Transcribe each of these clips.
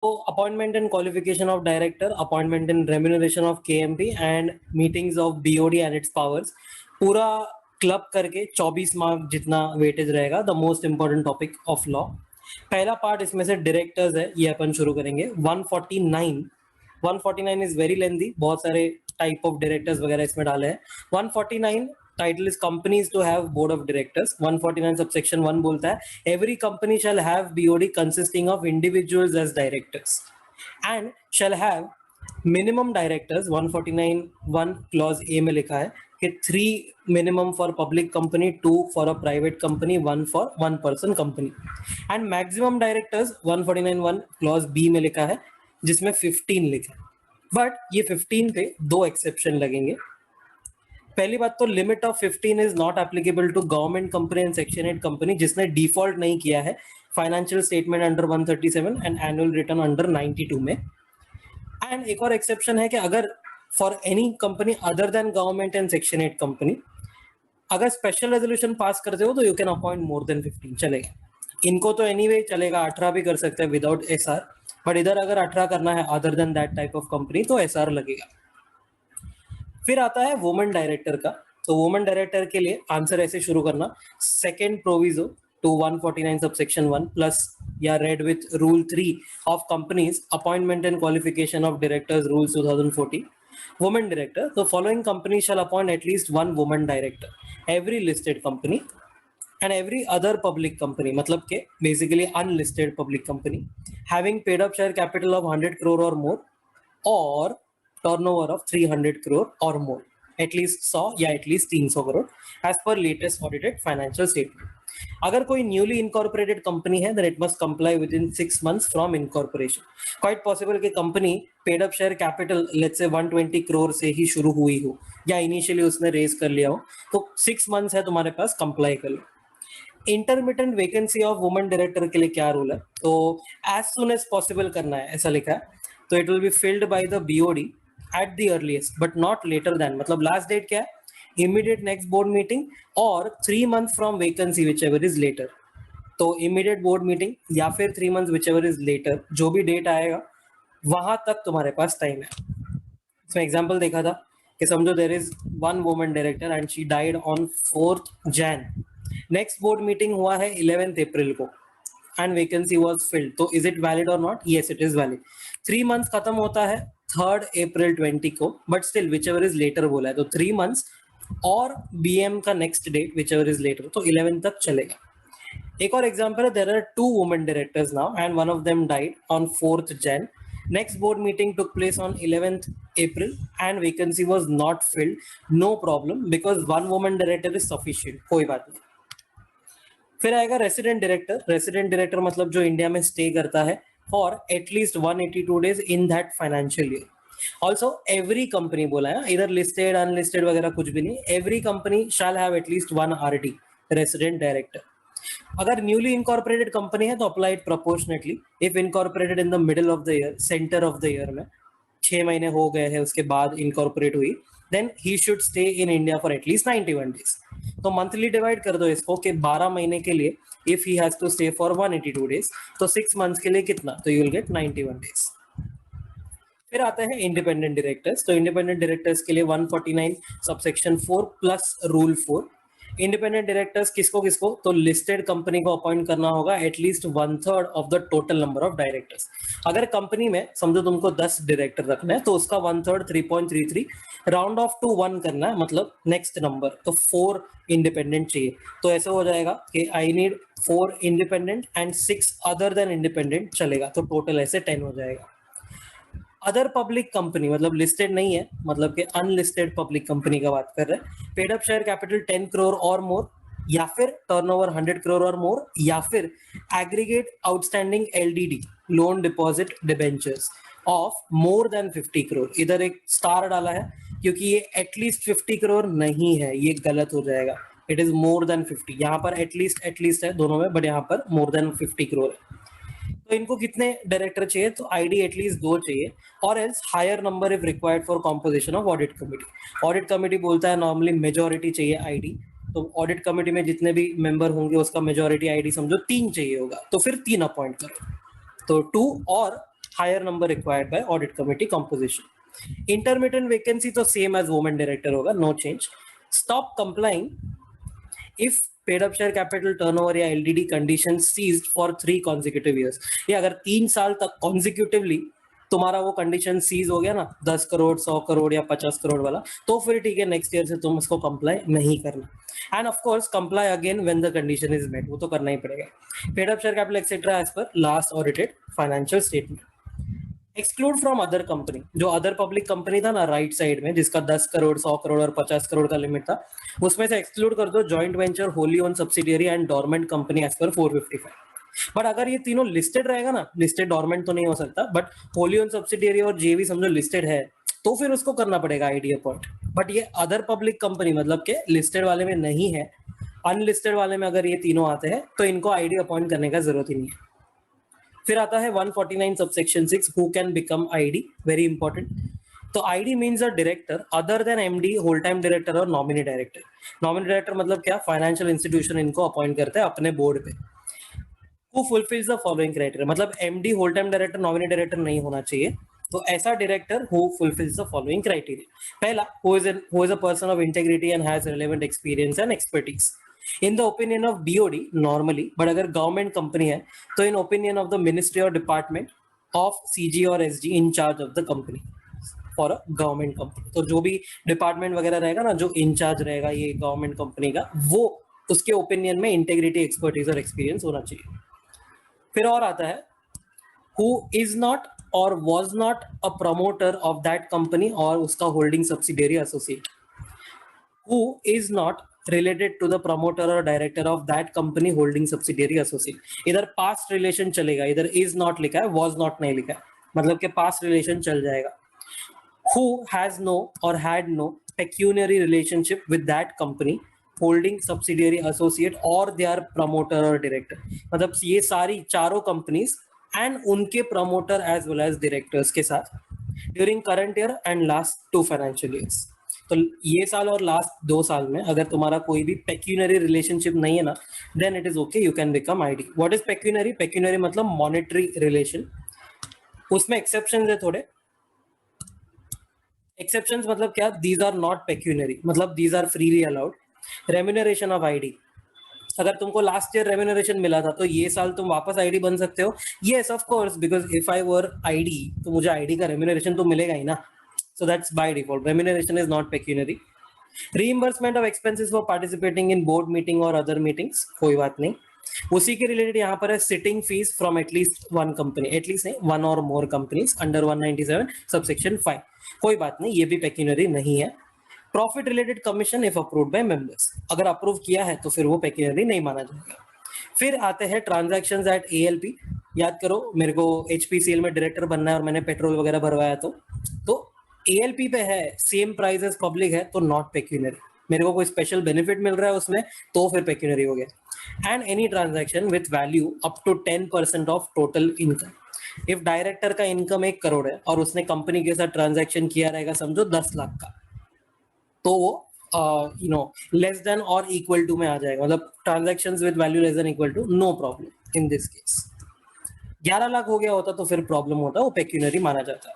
So appointment and qualification of director, appointment and remuneration of KMP and meetings of BOD and its powers. पूरा club करके 24 mark जितना weightage रहेगा, the most important topic of law. पहला part इसमें से directors है, ये अपन शुरू करेंगे. 149 इज वेरी लेंथी, बहुत सारे टाइप ऑफ डायरेक्टर्स वगैरह इसमें डाले हैं. 149 title is companies to have board of directors. 149 subsection 1 बोलता है every company shall have BOD consisting of individuals as directors and shall have minimum directors. 149 1 clause A में लिखा है कि 3 minimum for public company, 2 for a private company, 1 for one person company, and maximum directors 149 1 clause B में लिखा है जिसमें 15 लिखा है. बट ये 15 पे दो एक्सेप्शन लगेंगे. पहली बात तो limit of 15 is not applicable to government company and section 8 company जिसने डिफॉल्ट नहीं किया है financial statement under 137 and annual return under 92 में. एंड एक और एक्सेप्शन है कि अगर for any company other than government and section 8 company अगर स्पेशल रेजोल्यूशन पास करते हो तो you can appoint more than 15 चलेगा. इनको तो एनीवे चलेगा, 18 भी कर सकते हैं विदाउट एसआर, बट इधर अगर 18 करना है other than that type of company तो एसआर लगेगा. फिर आता है वुमेन डायरेक्टर का. तो वुमेन डायरेक्टर के लिए आंसर ऐसे शुरू करना, second proviso to 149 subsection 1 plus या read with rule 3 of companies appointment and qualification of directors rules 2014. Women director, तो following company shall appoint at least one women director every listed company and every other public company, मतलब के basically unlisted public company having paid up share capital of 100 crore or more or turnover of 300 crore or more, at least 100 या at least 300 crore as per latest audited financial statement. अगर कोई newly incorporated company है then it must comply within 6 months from incorporation. Quite possible कि company paid up share capital let's say 120 crore से ही शुरू हुई हो या इनिशियली उसने रेज कर लिया हो, तो 6 months है तुम्हारे पास, कंप्लाई कर लो. Intermittent vacancy of women director के लिए क्या रूल है, तो एज सुन एज पॉसिबल करना है ऐसा लिखा है. तो it will be filled by the BOD at the earliest but not later than, मतलब लास्ट डेट क्या है, इमीडिएट नेक्स्ट बोर्ड मीटिंग और 3 months from vacancy whichever is later. तो इमीडिएट बोर्ड मीटिंग या फिर 3 months whichever is later, जो भी date आएगा वहां तक तुम्हारे पास टाइम है. इसमें एग्जाम्पल देखा था कि समझो there is one women director and she died on 4th Jan. Next board meeting हुआ है 11th April को एंड वैकेंसी वाज फिल्ड, तो इज इट वैलिड और not? Yes it is valid. 3 months खत्म होता है 3rd April 20 को, but still whichever is later बोला है, तो 3 months और बीएम का next date whichever is later, तो 11 तक चलेगा. एक और एग्जाम्पल है, there are 2 women directors now and one of them died on 4th Jan. Next board meeting took place on 11th April and vacancy was not filled. No problem because one woman director is sufficient. कोई बात नहीं. फिर आएगा resident director. Resident director मतलब जो India में stay करता है for at least 182 days in that financial year. Also every company बोला है, इधर लिस्टेड अनलिस्टेड वगैरह कुछ भी नहीं, every company shall have at least 1 RD resident director. अगर न्यूली इनकॉर्पोरेटेड कंपनी है तो apply it proportionately. If incorporated in the middle of the year, centre of the year में 6 महीने हो गए हैं उसके बाद इनकॉर्पोरेट हुई, then he should stay in India for at least 91 days. तो मंथली डिवाइड कर दो इसको कि 12 महीने के लिए if he has to stay for 182 days, तो 6 months के लिए कितना, तो यू विल गेट 91 days. फिर आते हैं इंडिपेंडेंट डायरेक्टर्स. तो इंडिपेंडेंट डायरेक्टर्स के लिए 149 subsection 4 plus rule 4. Independent directors किसको किसको, तो लिस्टेड कंपनी को अपॉइंट करना होगा at least 1/3 of the total number of directors. अगर कंपनी में समझो तुमको 10 डायरेक्टर रखना है तो उसका 1/3 3.33 राउंड ऑफ टू 1 करना है, मतलब नेक्स्ट नंबर, तो 4 इंडिपेंडेंट चाहिए. तो ऐसा हो जाएगा कि I need 4 independent and 6 other than independent चलेगा, तो टोटल ऐसे 10 हो जाएगा. अदर पब्लिक कंपनी मतलब लिस्टेड नहीं है, मतलब कि अनलिस्टेड पब्लिक कंपनी का बात कर रहे हैं. Paid up share capital 10 crore और मोर, या फिर टर्नओवर 100 crore और मोर, या फिर aggregate outstanding LDD loan deposit debentures of more than 50 crore. इधर एक स्टार डाला है क्योंकि ये एटलीस्ट 50 crore नहीं है, ये गलत हो जाएगा. It is more than 50. यहाँ पर एटलीस्ट है दोनों में, बट यहाँ पर मोर देन 50 crore है. तो इनको कितने डायरेक्टर चाहिए, तो आईडी एटलीस्ट 2 चाहिए और else higher number if required for composition of audit committee. Audit committee बोलता है नॉर्मली मेजॉरिटी चाहिए आईडी, तो ऑडिट कमिटी में जितने भी मेंबर होंगे उसका मेजॉरिटी आईडी समझो 3 चाहिए होगा, तो फिर 3 अपॉइंट करो. तो 2 और higher number required by audit committee composition. Intermittent vacancy तो सेम एज वुमेन डायरेक्टर होगा, no change. Stop complying if paid up share capital turnover या LDD condition ceased for 3 consecutive years. ये अगर 3 साल तक कॉन्जिक्यूटिवली तुम्हारा वो कंडीशन सीज हो गया ना, 10 करोड़ 100 करोड़ या 50 करोड़ वाला, तो फिर ठीक है, नेक्स्ट ईयर से तुम उसको कंप्लाई नहीं करना. And of course comply again when the condition is met, वो तो करना ही पड़ेगा. Paid up share capital etcetera as per last audited financial statement. Exclude from other company, जो अदर पब्लिक कंपनी था ना राइट साइड में, जिसका 10 करोड़ 100 करोड़ और 50 करोड़ का लिमिट था, उसमें से एक्सक्लूड कर दो joint venture, wholly owned subsidiary and dormant company as per 455. But अगर ये तीनों लिस्टेड रहेगा ना, लिस्टेड डोरमेंट तो नहीं हो सकता, बट होली ओन सब्सिडियरी और जेवी समझो लिस्टेड है, तो फिर उसको करना पड़ेगा आईडी अपॉइंट. बट ये अदर पब्लिक कंपनी मतलब के लिस्टेड वाले में नहीं है, अनलिस्टेड वाले में अगर ये तीनों आते हैं तो इनको आईडी अपॉइंट करने का जरूरत ही नहीं है. फिर आता है 149 subsection 6, who can become ID, very important. तो ID means a director other than MD, whole time director और नॉमिनी डायरेक्टर. नॉमिनी डायरेक्टर मतलब क्या, फाइनेंशियल इंस्टीट्यूशन इनको अपॉइंट करता है अपने बोर्ड पे. Who fulfils the following criteria, मतलब MD, whole time director, nominee director नहीं होना चाहिए. तो ऐसा director who fulfils the following criteria. पहला, who is a person of integrity and has relevant experience and expertise. In the opinion of BOD normally, but अगर government company है तो in opinion of the ministry और department of CG और SG in charge of the company for a government company. तो जो भी department वगैरह रहेगा ना, जो इंचार्ज रहेगा ये गवर्नमेंट कंपनी का, वो उसके ओपिनियन में इंटेग्रिटी, एक्सपर्टीज और एक्सपीरियंस होना चाहिए. फिर और आता है, who is not or was not a promoter of that company और उसका holding subsidiary associate. Who is not related to the promoter or director of that company holding subsidiary associate. इधर past relation चलेगा, इधर is not लिखा है, was not नहीं लिखा है, मतलब कि past relation चल जाएगा. Who has no or had no pecuniary relationship with that company holding subsidiary associate or their promoter or director. मतलब ये सारी चारों कंपनीज एंड उनके promoter as well as directors के साथ during current year and last 2 financial years. तो ये साल और लास्ट 2 साल में अगर तुम्हारा कोई भी पेक्यूनरी रिलेशनशिप नहीं है ना, then it is okay, you can become ID. What is pecuniary? Pecuniary मतलब मॉनेटरी रिलेशन. उसमें एक्सेप्शंस है थोड़े. एक्सेप्शंस मतलब क्या? दीज आर नॉट पेक्यूनरी, मतलब these are freely allowed. Remuneration of ID, अगर तुमको लास्ट ईयर रेम्यूनरेशन मिला था तो ये साल तुम वापस आईडी बन सकते हो. Yes of course, because if I were ID तो मुझे आईडी का रेम्यूनरेशन तो मिलेगा ही ना. So that's by default. Remuneration is not pecuniary. Reimbursement of expenses for participating in board meeting और अदर मीटिंग्स, कोई बात नहीं. उसी के रिलेटेड यहाँ पर है sitting fees from at least 1 company, at least नहीं 1 और मोर कंपनीज अंडर 197 सबसेक्शन 5, कोई बात नहीं, ये भी पेक्यूनरी नहीं है. Profit related commission if approved by members, अगर अप्रूव किया है तो फिर वो पेक्यूनरी नहीं माना जाएगा. फिर आते हैं ट्रांजैक्शंस एट एएलपी. याद करो, मेरे को एचपीसीएल में डायरेक्टर बनना है और मैंने पेट्रोल वगैरह भरवाया, तो एएलपी पे है, सेम प्राइस एज पब्लिक है, तो नॉट पेक्यूनरी. मेरे को कोई स्पेशल बेनिफिट मिल रहा है उसमें, तो फिर पेक्यूनरी हो गया. And any transaction with value up to 10% of total income. If director का इनकम 1 करोड़ है और उसने कंपनी के साथ ट्रांजैक्शन किया रहेगा समझो 10 लाख का, तो वो लेस देन और इक्वल टू में आ जाएगा. मतलब transactions with value less than equal to, no problem in this case. 11 lakh हो गया होता तो फिर प्रॉब्लम होता, वो पेक्यूनरी माना जाता है.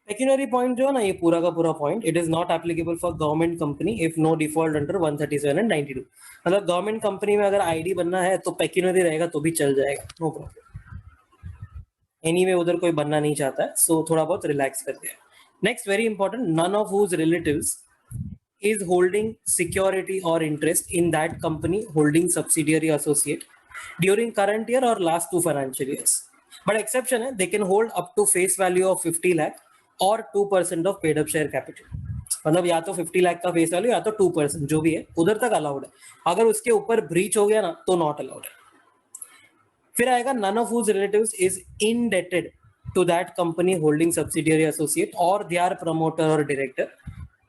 पेक्यूनरी पॉइंट जो है ना, ये पूरा का पूरा point, it is not applicable for government company if no default under 137 and 92. मतलब गवर्नमेंट कंपनी में अगर आईडी बनना है तो पेक्यूनरी रहेगा तो भी चल जाएगा, नो प्रॉब्लम. एनीवे उधर कोई बनना नहीं चाहता है, सो थोड़ा बहुत रिलैक्स करते हैं. Next, very important, none of whose relatives is holding security or interest in that company holding subsidiary associate during current year or last 2 financial years. But exception है, they can hold up to face value of 50 lakh or 2% of paid up share capital. मतलब या तो 50 लाख का face value या तो 2%, जो भी है उधर तक अलाउड है. अगर उसके ऊपर ब्रीच हो गया ना तो नॉट अलाउड है. फिर आएगा none of whose relatives is indebted to that company holding subsidiary associate or their promoter or director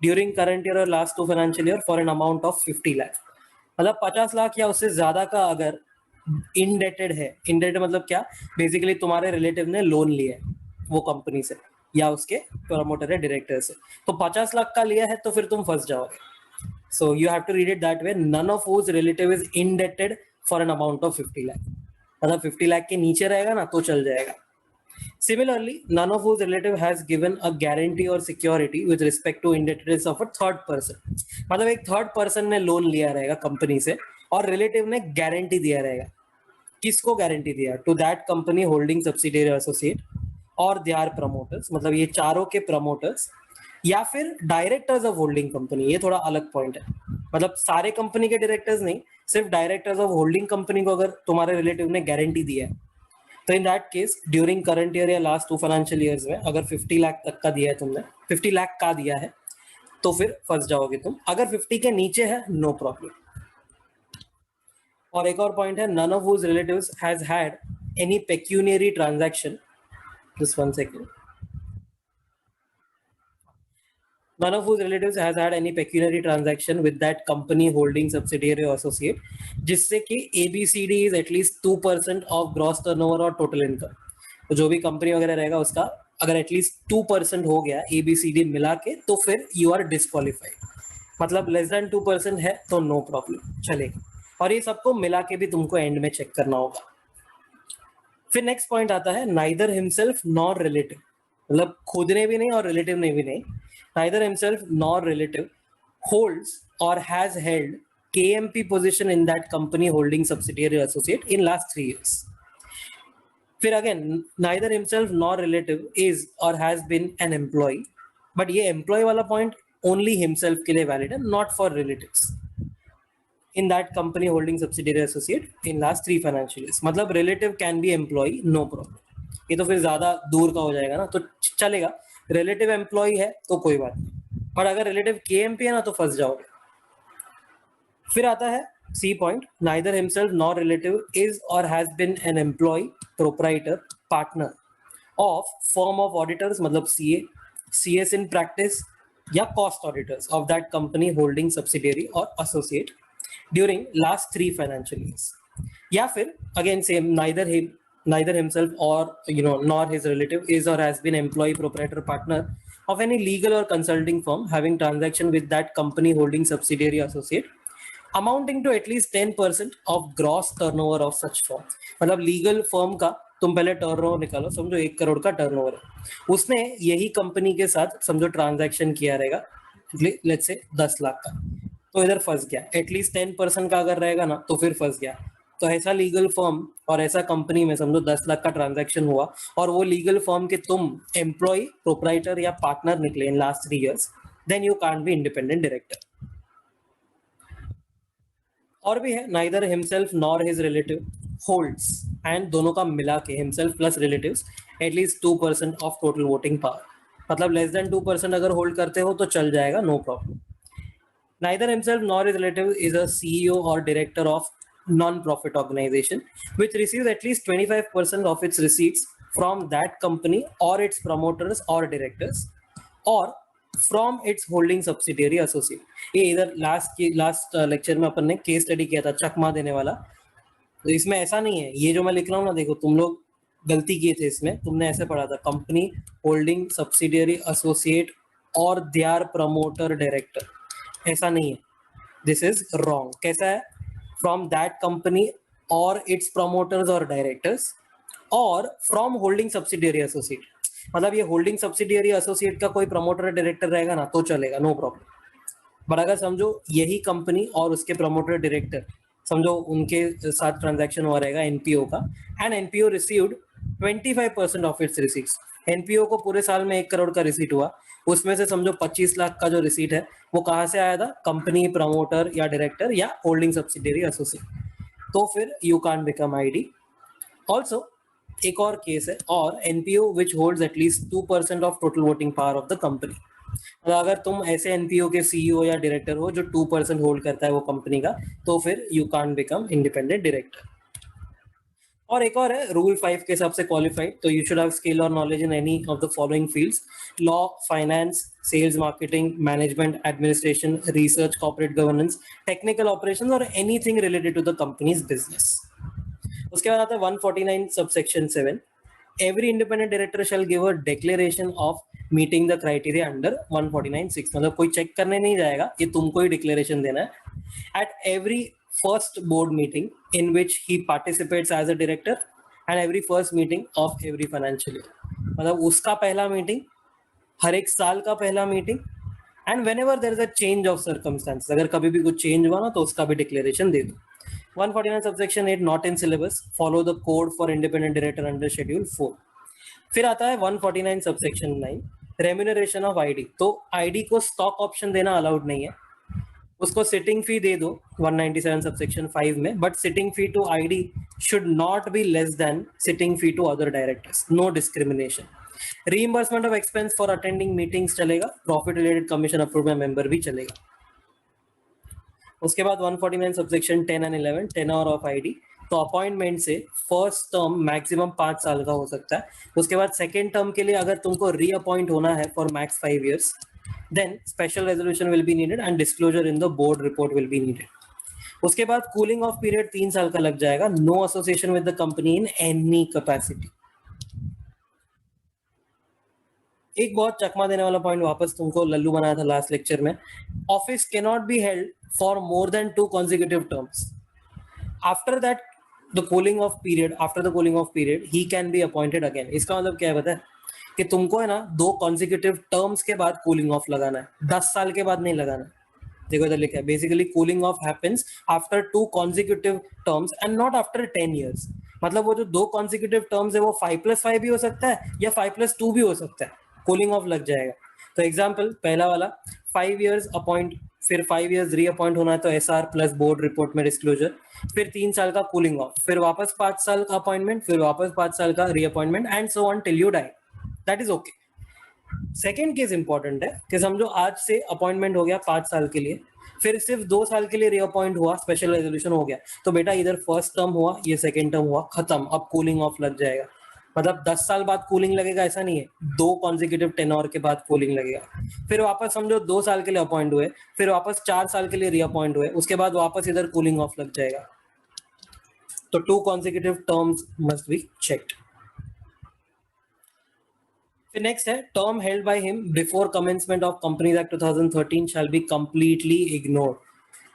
during current year or last 2 financial year for an amount of 50 lakh. मतलब 50 लाख या उससे ज्यादा का अगर indebted है, इंडेटेड मतलब क्या, basically तुम्हारे रिलेटिव ने लोन लिया है वो कंपनी से या उसके प्रमोटर या डायरेक्टर से, तो 50 लाख का लिया है तो फिर तुम फंस जाओगे. So you have to read it that way, none of whose relative is indebted for an amount of 50 lakh. मतलब 50 लाख के नीचे रहेगा ना तो चल जाएगा. Similarly, none of whose relative has given a guarantee or security with respect to indebtedness of a third person. मतलब एक थर्ड पर्सन ने लोन लिया रहेगा कंपनी से और रिलेटिव ने गारंटी दिया रहेगा. किसको गारंटी दिया? To that company holding subsidiary associate और देयर प्रमोटर्स, मतलब ये चारों के प्रमोटर्स या फिर डायरेक्टर्स ऑफ होल्डिंग कंपनी. ये थोड़ा अलग पॉइंट है. मतलब सारे कंपनी के डायरेक्टर्स नहीं, सिर्फ डायरेक्टर्स ऑफ होल्डिंग कंपनी को अगर तुम्हारे रिलेटिव ने गारंटी दिया है तो in that case during current year या लास्ट 2 फाइनेंशियल ईयर्स में अगर 50 लाख तक का दिया है तुमने, 50 लाख का दिया है तो फिर फंस जाओगे तुम. अगर 50 के नीचे है नो प्रॉब्लम. और एक और पॉइंट है, none of whose relatives has had any pecuniary transaction. Just one second. None of whose relatives has had any pecuniary transaction with that company holding subsidiary or associate जिससे कि ABCD is at least 2% of gross turnover और total income. तो जो भी company वगैरह रहेगा उसका अगर एटलीस्ट 2% हो गया ABCD मिला के तो फिर यू आर डिस्क्वालीफाइड. मतलब लेस देन 2% है तो नो प्रॉब्लम, चलेगा. और ये सबको मिला के भी तुमको एंड में चेक करना होगा. फिर नेक्स्ट पॉइंट आता है नाइदर हिमसेल्फ नॉर रिलेटिव. मतलब खुद ने भी नहीं और रिलेटिव ने भी नहीं. Neither himself nor relative holds or has held KMP position in that company holding subsidiary or associate in last 3 years. फिर again, neither himself nor relative is or has been an employee. But ये employee वाला point only himself के लिए valid है, not for relatives. In that company holding subsidiary or associate in last 3 financial years. मतलब relative can be employee, no problem. ये तो फिर ज्यादा दूर का हो जाएगा ना, तो चलेगा. रिलेटिव एम्प्लॉय है तो कोई बात नहीं, पर अगर रिलेटिव केएमपी है ना तो फंस जाओगे. फिर आता है C point, neither himself nor relative is or has been an employee, proprietor, partner of firm of auditors, मतलब सीए, सीएस इन प्रैक्टिस या cost auditors of that company holding subsidiary और associate during last 3 financial years. या फिर again same, neither himself or nor his relative is or has been employee, proprietor, partner of any legal or consulting firm having transaction with that company holding subsidiary associate amounting to at least 10% of gross turnover of such firm. मतलब legal firm का तुम पहले turnover निकालो, समझो 1 करोड़ का turnover है, उसने यही कंपनी के साथ समझो ट्रांजैक्शन किया रहेगा लेट्स से 10 लाख का, तो इधर फंस गया. एटलीस्ट 10% का अगर रहेगा ना तो फिर फंस गया. तो ऐसा लीगल फर्म और ऐसा कंपनी में समझो 10 लाख का ट्रांजैक्शन हुआ और वो लीगल फर्म के तुम एम्प्लॉय, प्रोप्राइटर या पार्टनर निकले in last 3 years, then you can't be independent director. और भी है, neither himself nor his relative holds, and दोनों का मिला के himself plus relatives at least 2% of total voting power. मतलब लेस देन 2% अगर होल्ड करते हो तो चल जाएगा, no problem. Neither himself nor his relative is a CEO और director of non-profit organization which receives at least 25% of its receipts from that company or its promoters or directors or from its holding subsidiary associate. ये इधर last lecture में अपन ने case study किया था चकमा देने वाला. तो इसमें ऐसा नहीं है, ये जो मैं लिख रहा हूँ ना, देखो तुम लोग गलती किए थे इसमें. तुमने ऐसे पढ़ा था कंपनी होल्डिंग सब्सिडियरी एसोसिएट और देयर प्रमोटर डायरेक्टर. ऐसा नहीं है, दिस इज रॉन्ग. कैसा है? from that company or its promoters or directors or from holding subsidiary associate. मतलब ये होल्डिंग सब्सिडियरी एसोसिएट का कोई प्रमोटर डायरेक्टर रहेगा ना तो चलेगा, नो प्रॉब्लम. बट अगर समझो यही कंपनी और उसके प्रमोटर डायरेक्टर, समझो उनके साथ ट्रांजैक्शन हुआ रहेगा एनपीओ का, and NPO received 25% of its receipts. NPO को पूरे साल में 1 करोड़ का रिसीट हुआ, उसमें से समझो 25 लाख का जो रिसीट है वो कहाँ से आया था? कंपनी, प्रमोटर या डायरेक्टर या होल्डिंग सब्सिडियरी एसोसिएट. तो फिर you can't become ID. Also एक और केस है, और NPO which holds at least 2% of total voting power of the company. अगर तुम ऐसे एनपीओ के सीईओ या डायरेक्टर हो जो 2% होल्ड करता है वो कंपनी का, तो फिर you can't become independent director. और एक और है रूल 5 के हिसाब से क्वालिफाइड, तो यू शुड हैव स्किल और knowledge in any of the following fields: law, finance, sales, marketing, management, administration, research, corporate governance, technical operations और anything related to the company's business. उसके बाद आता है 149 subsection 7. Every independent director shall give a declaration of meeting the criteria under 149(6). मतलब कोई check करने नहीं जाएगा, ये तुमको ही डिक्लेरेशन देना है. At every first board meeting in which he participates as a director and every first meeting of every financial year. मतलब उसका पहला मीटिंग, हर एक साल का पहला meeting, and when ever there is a change of circumstance, अगर कभी भी कुछ चेंज हुआ ना तो उसका भी डिक्लेरेशन दे दो। 149 subsection 8 not in syllabus, follow the code for independent director under schedule 4। फिर आता है 149 subsection 9 रेम्यूनरेशन ऑफ आईडी। तो आईडी को स्टॉक ऑप्शन देना अलाउड नहीं है, उसको सिटिंग फी दे दो 197 सबसेक्शन 5 में, but sitting fee to ID should not be less than sitting fee to other directors, no discrimination. Reimbursement of expense for attending meetings चलेगा, profit related commission approved by member भी चलेगा। उसके बाद 149 subsection 10 and 11 tenure of ID. तो appointment से first term maximum 5 साल का हो सकता है। उसके बाद सेकेंड टर्म के लिए अगर तुमको रीअपॉइंट होना है for max 5 years, then special resolution will be needed and disclosure in the board report will be needed. उसके बाद कूलिंग ऑफ पीरियड 3 साल का लग जाएगा, no association with the company in any capacity. एक बहुत चकमा देने वाला पॉइंट वापस तुमको लल्लू बनाया था लास्ट लेक्चर में, office can not be held for more than 2 consecutive terms। After that the cooling of period, after the cooling of period he can be appointed again. इसका मतलब क्या है पता है, कि तुमको है ना 2 consecutive terms के बाद कूलिंग ऑफ लगाना है, 10 साल के बाद नहीं लगाना। देखो इधर लिखा है, basically cooling of happens after 2 consecutive terms and not after 10 years। मतलब वो जो 2 consecutive terms है वो 5+5 भी हो सकता है या 5+2 भी हो सकता है, कूलिंग ऑफ लग जाएगा। तो एग्जाम्पल पहला वाला 5 years अपॉइंट, फिर 5 years रीअपॉइंट होना है तो एसआर प्लस बोर्ड रिपोर्ट में डिस्क्लोजर, फिर 3 साल का कूलिंग ऑफ, फिर वापस 5 साल का अपॉइंटमेंट, फिर वापस 5 साल का reappointment and so on till you die. That is okay. Second case important है कि समझो आज से अपॉइंटमेंट हो गया 5 साल के लिए, फिर सिर्फ 2 साल के लिए रीअपॉइंट हुआ, स्पेशल रेजोल्यूशन हो गया, तो बेटा इधर फर्स्ट टर्म हुआ, ये सेकेंड टर्म हुआ, खत्म, अब कूलिंग ऑफ लग जाएगा। मतलब 10 साल बाद कूलिंग लगेगा ऐसा नहीं है, 2 consecutive टेन्योर के बाद कूलिंग लगेगा। फिर वापस समझो 2 साल के लिए अपॉइंट हुए, फिर वापस 4 साल के लिए रीअपॉइंट हुए, उसके बाद वापस इधर कूलिंग ऑफ लग जाएगा। तो 2 consecutive terms must be checked। फिर नेक्स्ट है term held by him before commencement of companies act 2013 shall be completely ignored.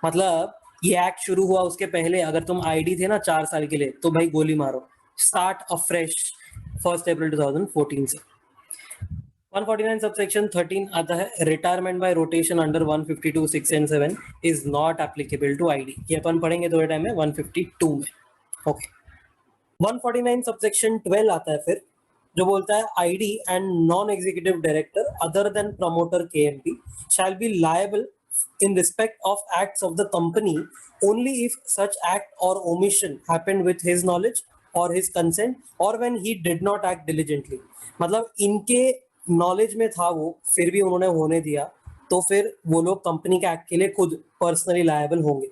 मतलब ये एक्ट शुरू हुआ उसके पहले अगर तुम आईडी थे ना 4 साल के लिए, तो भाई गोली मारो, स्टार्ट अफ्रेश 1 April 2014 से। 149 सबसेक्शन 13 आता है retirement by rotation under 152 6 and 7 is not applicable to ID. ये अपन पढ़ेंगे थोड़े टाइम में 152 में। ओके 149 सबसेक्शन 12 आता है फिर, जो बोलता है ID and non executive director other then promoter KMP shall be liable in respect of acts of the company only if such act or omission happened with his knowledge or his consent or when he did not act diligently। मतलब इनके knowledge में था वो, फिर भी उन्होंने होने दिया, तो फिर वो लोग कंपनी के एक्ट के लिए खुद पर्सनली लायबल होंगे।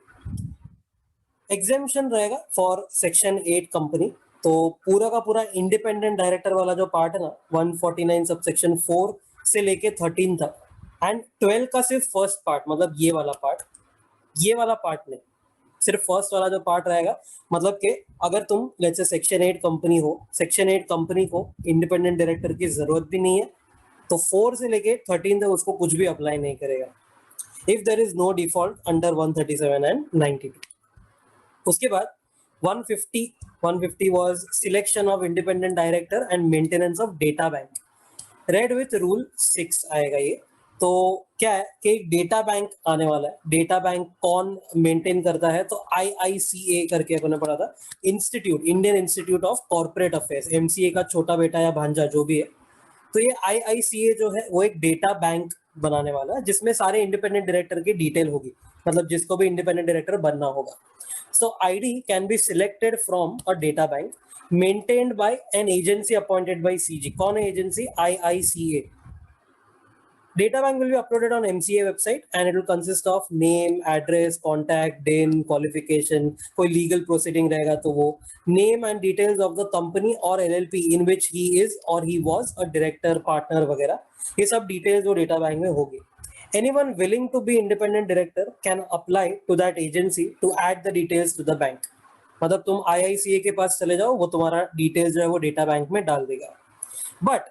एग्जेम्पशन रहेगा फॉर सेक्शन 8 कंपनी। तो पूरा का पूरा इंडिपेंडेंट डायरेक्टर वाला जो पार्ट है ना 149 सबसेक्शन 4 से लेके 13 तक, एंड 12 का सिर्फ फर्स्ट पार्ट, मतलब ये वाला पार्ट नहीं, सिर्फ फर्स्ट वाला जो पार्ट रहेगा। मतलब कि अगर तुम लेट्स से सेक्शन 8 कंपनी हो, सेक्शन 8 कंपनी को इंडिपेंडेंट डायरेक्टर की जरूरत भी नहीं है, तो 4 से लेके 13 तक उसको कुछ भी अप्लाई नहीं करेगा if there is no default under 137 and 92। उसके बाद 150 was selection of independent director and maintenance of data bank, red with rule 6 आएगा ये। तो क्या है कि एक डेटा बैंक आने वाला है। डेटा बैंक कौन मेंटेन करता है, तो IICA करके अपने पढ़ा था, institute, Indian institute of corporate affairs, MCA का छोटा बेटा या भांजा जो भी है। तो ये IICA जो है वो एक डेटा बैंक बनाने वाला है जिसमें सारे इंडिपेंडेंट डायरेक्टर की डिटेल होगी, मतलब जिसको भी इंडिपेंडेंट डायरेक्टर बनना होगा। So ID can be selected from a data bank maintained by an agency appointed by CG। कौन है agency? IICA। Data bank will be uploaded on MCA website and it will consist of name, address, contact, DIN, qualification, कोई legal proceeding रहेगा तो वो, name and details of the company or LLP in which he is or he was a director, partner वगैरह, ये सब details वो data bank में होगी। Anyone willing to be independent director can apply to that agency to add the details to the bank। मतलब तुम IICA के पास चले जाओ, वो तुम्हारा डिटेल्स जो है वो डेटा बैंक में डाल देगा। बट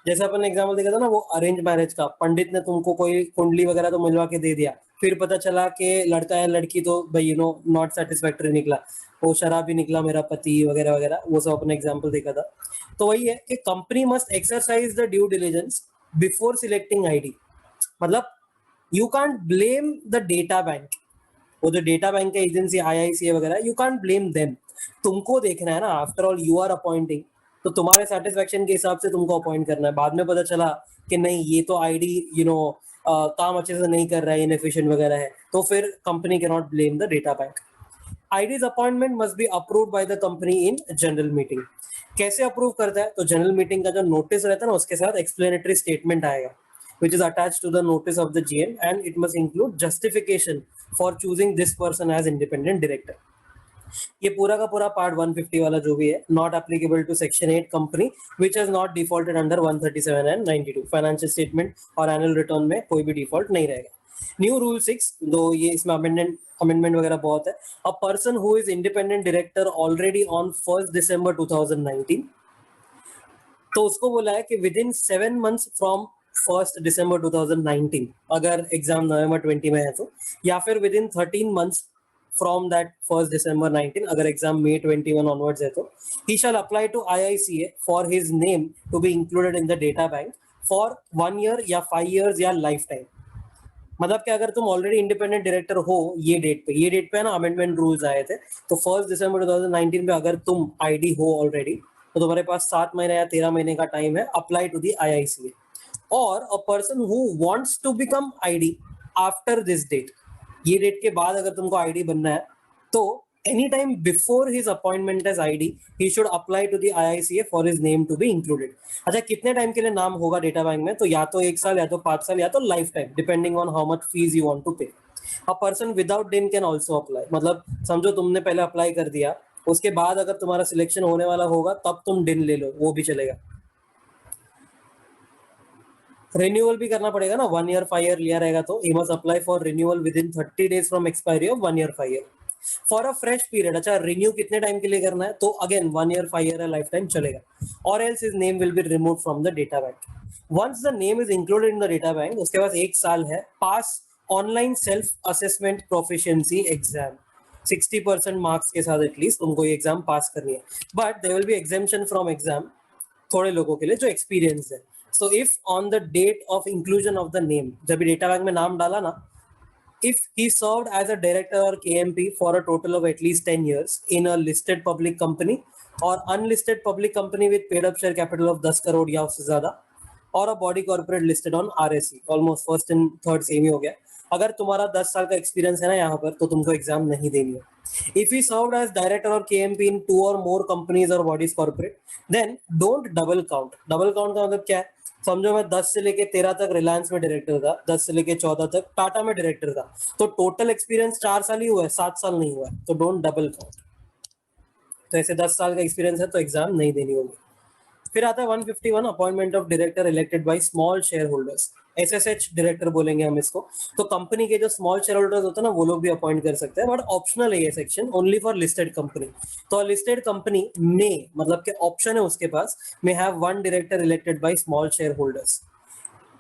जैसे अपन ने एग्जाम्पल देखा था ना वो अरेंज मैरिज का, पंडित ने तुमको कोई कुंडली वगैरह तो मिलवा के दे दिया, फिर पता चला कि लड़का या लड़की तो भाई नॉट सेटिस्फैक्टरी निकला, वो शराबी निकला मेरा पति वगैरह वगैरह, वो सब अपने एग्जाम्पल देखा था। तो वही है कि company must exercise the due diligence before selecting ID. मतलब you can't blame the data bank, वो जो डेटा बैंक का एजेंसी IICA वगैरह, यू कांट ब्लेम देम। तुमको देखना है ना, after all you are appointing, तो तुम्हारे सेटिस्फेक्शन के हिसाब से तुमको अपॉइंट करना है। बाद में पता चला कि नहीं ये तो आईडी काम अच्छे से नहीं कर रहा है, इनएफिशिएंट वगैरह है, तो फिर company cannot blame the data bank. IDs appointment must be approved by the company in general meeting. कैसे अप्रूव करता है? तो जनरल मीटिंग का जो नोटिस रहता है ना, उसके साथ एक्सप्लेनेटरी स्टेटमेंट आएगा which is attached to the notice of the GM, and it must include justification for choosing this person as independent director. ये पूरा का पूरा पार्ट 150 वाला जो भी है, not applicable to section 8 company which has not defaulted under 137 and 92। Financial statement और annual return में कोई भी डिफॉल्ट नहीं रहेगा। न्यू रूल 6, दो ये इसमें अमेंडमेंट वगैरह बहुत है। अ person who is independent director already on 1 December 2019, तो उसको बोला है कि with in 7 months from 1 December 2019, अगर एग्जाम नवंबर 20 में है तो, या फिर with in 13 months from that 1 December 19, अगर एग्जाम May 21 ऑनवर्ड्स है तो, he shall apply to IICA for his name to be included in the data bank for 1 year या 5 years या लाइफ टाइम। मतलब कि अगर तुम ऑलरेडी इंडिपेंडेंट डायरेक्टर हो ये डेट पे ना अमेंडमेंट रूल्स आए थे, तो 1 December 2019 में अगर तुम आईडी हो ऑलरेडी, तो तुम्हारे पास 7 महीने या 13 महीने का टाइम है अप्लाई टू दी IICA। और a person who wants to become ID after this date, ये डेट के बाद अगर तुमको आईडी बनना है, तो any time before his appointment as ID he should apply to the IICA for his name to be included. अच्छा, कितने टाइम के लिए नाम होगा डेटा बैंक में? तो या तो 1 साल, या तो 5 साल, या तो lifetime, depending on how much fees you want to pay. A person without DIN can also apply. मतलब समझो तुमने पहले अप्लाई कर दिया, उसके बाद अगर तुम्हारा सिलेक्शन होने वाला होगा तब तुम डिन ले लो, वो भी चलेगा। रिन्यूअल भी करना पड़ेगा ना, 1 year 5 year लिया रहेगा तो he must apply for renewal within 30 days from expiry of 1 year 5 year for a fresh period. अच्छा, रिन्यू कितने टाइम के लिए करना है? तो अगेन 1 year 5 year है, लाइफ टाइम चलेगा। और else his name will be remove from the data bank. Once the name is included in the data bank, उसके पास 1 साल है pass online self assessment proficiency exam, 60% marks के साथ एटलीस्ट तुमको ये एग्जाम पास करनी है। But there will be exemption from exam थोड़े लोगों के लिए जो एक्सपीरियंस है। So if on the date of inclusion of the name, जब डेटा बैंक में नाम डाला ना, if he served as a director or KMP for a total of at least 10 years in a listed public company or unlisted public company with paid up share capital of 10 crore या उससे ज्यादा, और a body corporate listed on RSE, almost first and third same ही हो गया। अगर तुम्हारा 10 साल का एक्सपीरियंस है ना यहाँ पर, तो तुमको एग्जाम नहीं देनी है। If he served as director और KMP in 2 or more companies और bodies corporate, then don't double count. Double count का मतलब क्या है? समझो मैं 10 से लेके 13 तक रिलायंस में डायरेक्टर था, 10 से लेके 14 तक टाटा में डायरेक्टर था, तो टोटल एक्सपीरियंस 4 साल ही हुआ है, 7 साल नहीं हुआ है, तो डोंट डबल काउंट। तो ऐसे 10 साल का एक्सपीरियंस है तो एग्जाम नहीं देनी होगी। फिर आता है 151, appointment of director elected by small share holders, SSH director बोलेंगे हम इसको। तो कंपनी के जो स्मॉल शेयर होल्डर्स होते हैं ना, वो लोग भी अपॉइंट कर सकते हैं, बट ऑप्शनल है ये section, only for listed company. तो लिस्टेड कंपनी में मतलब के ऑप्शन है उसके पास, may have 1 director elected by small shareholders.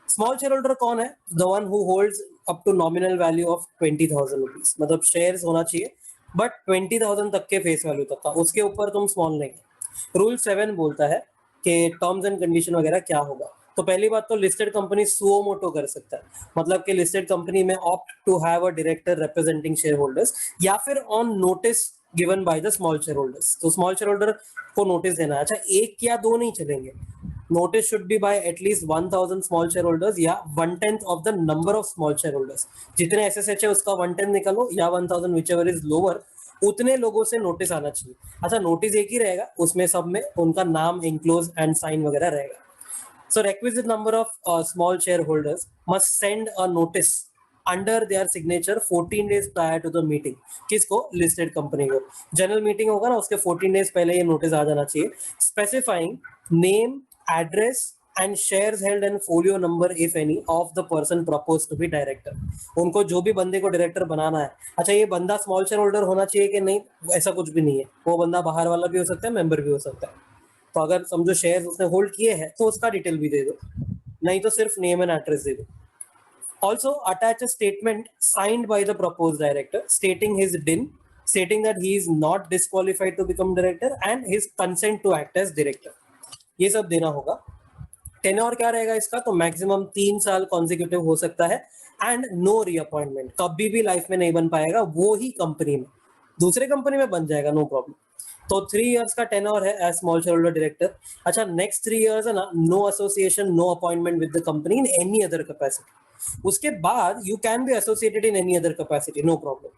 Small share holder कौन है? The one who holds up to nominal value of 20,000 rupees, मतलब शेयर्स होना चाहिए बट 20,000 तक के फेस वैल्यू तक का, उसके ऊपर तुम स्मॉल नहीं। रूल 7 बोलता है कि टर्म्स एंड कंडीशन वगैरह क्या होगा। तो पहली बात तो लिस्टेड कंपनी सुओ मोटो कर सकता है, मतलब कि लिस्टेड कंपनी में opt to have a director representing shareholders, या फिर on notice given by the small shareholders. तो स्मॉल शेयर होल्डर को नोटिस देना है। अच्छा, 1 या 2 नहीं चलेंगे, notice should be by at least 1000 small shareholders या 1/10 of the number of small shareholders। जितने SSH है उसका 1/10 निकालो या 1000 whichever is lower, उतने लोगों से नोटिस आना चाहिए। अच्छा, नोटिस एक ही रहेगा, उसमें सब में उनका नाम इंक्लोज एंड साइन वगैरह रहेगा। So requisite number of small shareholders must send a notice under their signature 14 days prior to the meeting। किसको? लिस्टेड कंपनी को। जनरल मीटिंग होगा ना, उसके 14 डेज पहले ये नोटिस आ जाना चाहिए, specifying name, address and shares held and folio number if any of the person propose to be director. उनको जो भी बंदे को डायरेक्टर बनाना है, अच्छा ये बंदा स्मॉल शेयर होल्डर होना चाहिए कि नहीं, ऐसा कुछ भी नहीं है, वो बंदा बाहर वाला भी हो सकता है, मेंबर भी हो सकता है। तो अगर समझो शेयर्स उसने होल्ड किए हैं तो उसका डिटेल भी दे दो, नहीं तो सिर्फ नेम एंड एड्रेस दे दो। Also attach a statement signed by the propose director स्टेटिंग his डिन stating that he is not disqualified to become director and his consent to act as director. ये सब देना होगा. टेन्योर क्या रहेगा इसका, तो मैक्सिमम 3 साल कॉन्जिक्यूटिव हो सकता है एंड नो रीअपॉइंटमेंट. कभी भी लाइफ में नहीं बन पाएगा, वो ही कंपनी में, दूसरे कंपनी में बन जाएगा, नो प्रॉब्लम. तो 3 इयर्स का टेन्योर है as small share holder director. अच्छा, नेक्स्ट 3 इयर्स है ना, no association, no appointment with the company in any other capacity. उसके बाद you can be associated in any other capacity, no problem.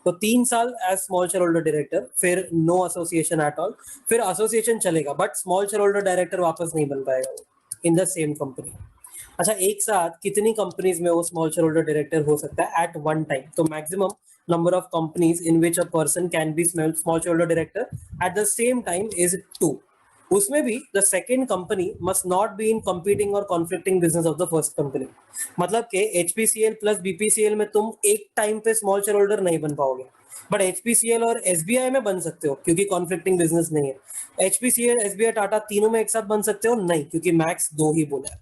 तो 3 साल as small share holder director, फिर no association at all, फिर association चलेगा but small share holder director वापस नहीं बन पाएगा इन द सेम कंपनी. अच्छा, एक साथ कितनी कंपनीज में वो स्मॉल शेयर होल्डर डायरेक्टर हो सकता है एट वन टाइम? तो maximum number of companies in which a person can be small shareholder director at the same time is 2. उसमें भी the second company must not be in competing or conflicting business of the first company. मतलब कि HPCL plus BPCL में तुम एक time पे small share holder नहीं बन पाओगे, बट HPCL और SBI में बन सकते हो क्योंकि कॉन्फ्लिक्टिंग बिजनेस नहीं है. HPCL, SBI, टाटा तीनों में एक साथ बन सकते हो नहीं, क्योंकि मैक्स 2 ही बोला है.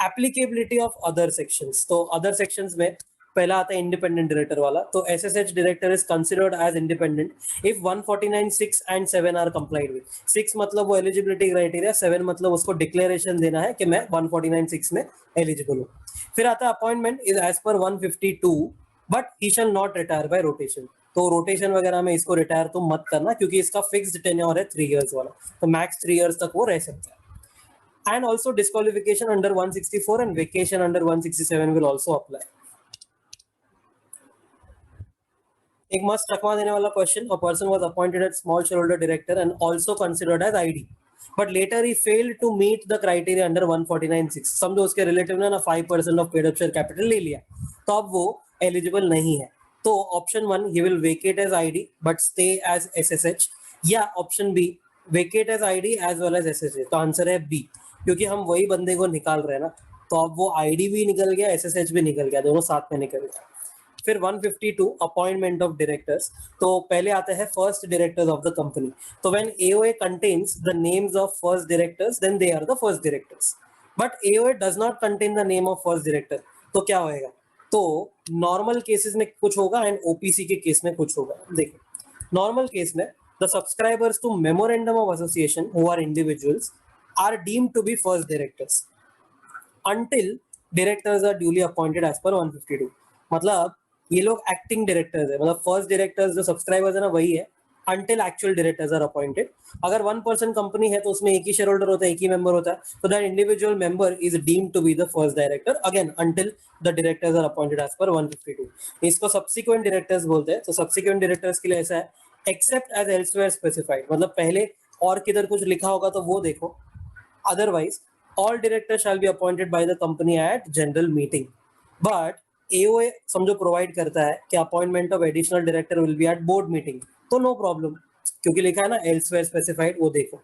एप्लीकेबिलिटी ऑफ अदर सेक्शंस, तो अदर सेक्शंस में पहला आता है इंडिपेंडेंट डायरेक्टर वाला. तो SSH director is considered as independent if 149(6) and 7 are complied with. 6 मतलब वो एलिजिबिलिटी क्राइटेरिया, 7 मतलब उसको डिक्लेरेशन देना है कि मैं 149(6) में एलिजिबल हूँ. फिर आता है appointment is as per 152 but he shall not retire by rotation. तो रोटेशन वगैरह में इसको रिटायर तो मत करना, क्योंकि इसका फिक्स्ड टेन्योर है 3 इयर्स वाला, तो मैक्स 3 इयर्स तक वो रह सकता है. And also disqualification under 164 and vacation under 167 will also apply. एक मस्त चकमा देने वाला question. A person was appointed as small share holder director and also considered as ID, but later he failed to meet the criteria under 149(6). समझो उसके relative ने ना 5% of paid up share capital ले लिया, तो अब वो एलिजिबल नहीं है. तो option 1, he will vacate as ID but stay as SSH, या option B, vacate as ID as well as SSH. तो आंसर है बी, क्योंकि हम वही बंदे को निकाल रहे हैं ना, तो अब वो आईडी भी निकल गया, SSH भी निकल गया, दोनों साथ में निकल गया. फिर 152 अपॉइंटमेंट ऑफ डायरेक्टर्स. तो पहले आते हैं first directors of the company. तो when AOA contains the names of first directors then they are the first directors, but AOA does not contain the name of first director. तो क्या होएगा? तो normal cases में कुछ होगा and OPC के case में कुछ होगा. देखो, नॉर्मल केस में the subscribers to memorandum of association who are individuals are deemed to be first directors until directors are duly appointed as per 152. मतलब ये लोग एक्टिंग डायरेक्टर्स है, मतलब फर्स्ट डायरेक्टर्स जो सब्सक्राइबर्स है ना वही है until actual directors are appointed. अगर 1% कंपनी है तो उसमें एक ही शेयर होल्डर होता है, एक ही मेंबर होता है, so that individual member is deemed to be the first director again until the directors are appointed as per 152. इसको subsequent directors बोलते हैं. तो subsequent directors के लिए ऐसा है, except as elsewhere specified, मतलब पहले और किधर कुछ लिखा होगा तो वो देखो, otherwise all directors shall be appointed by the company at general meeting. But AOA समझो प्रोवाइड करता है कि appointment of additional director will be at board meeting, तो नो प्रॉब्लम, क्योंकि लिखा है ना एल्सवेयर स्पेसिफाइड, वो देखो.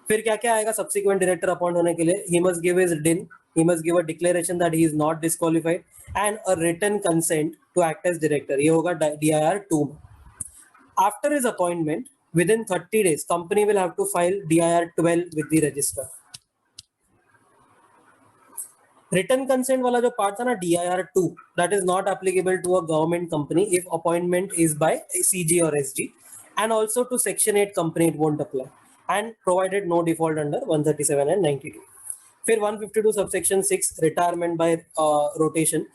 फिर क्या क्या आएगा सब्सिक्वेंट डायरेक्टर अपॉइंट होने के लिए? He must give his DIN, he must give a declaration that he is not disqualified and a written consent to act as director. ये होगा DIR 2. After his appointment within 30 days company will have to file DIR 12 with the registrar. Return consent वाला जो part था ना DIR 2, that is not applicable to a government company if appointment is by CG or SG, and also to section 8 company it won't apply, and provided no default under 137 and 92. फिर 152 subsection 6 retirement by rotation.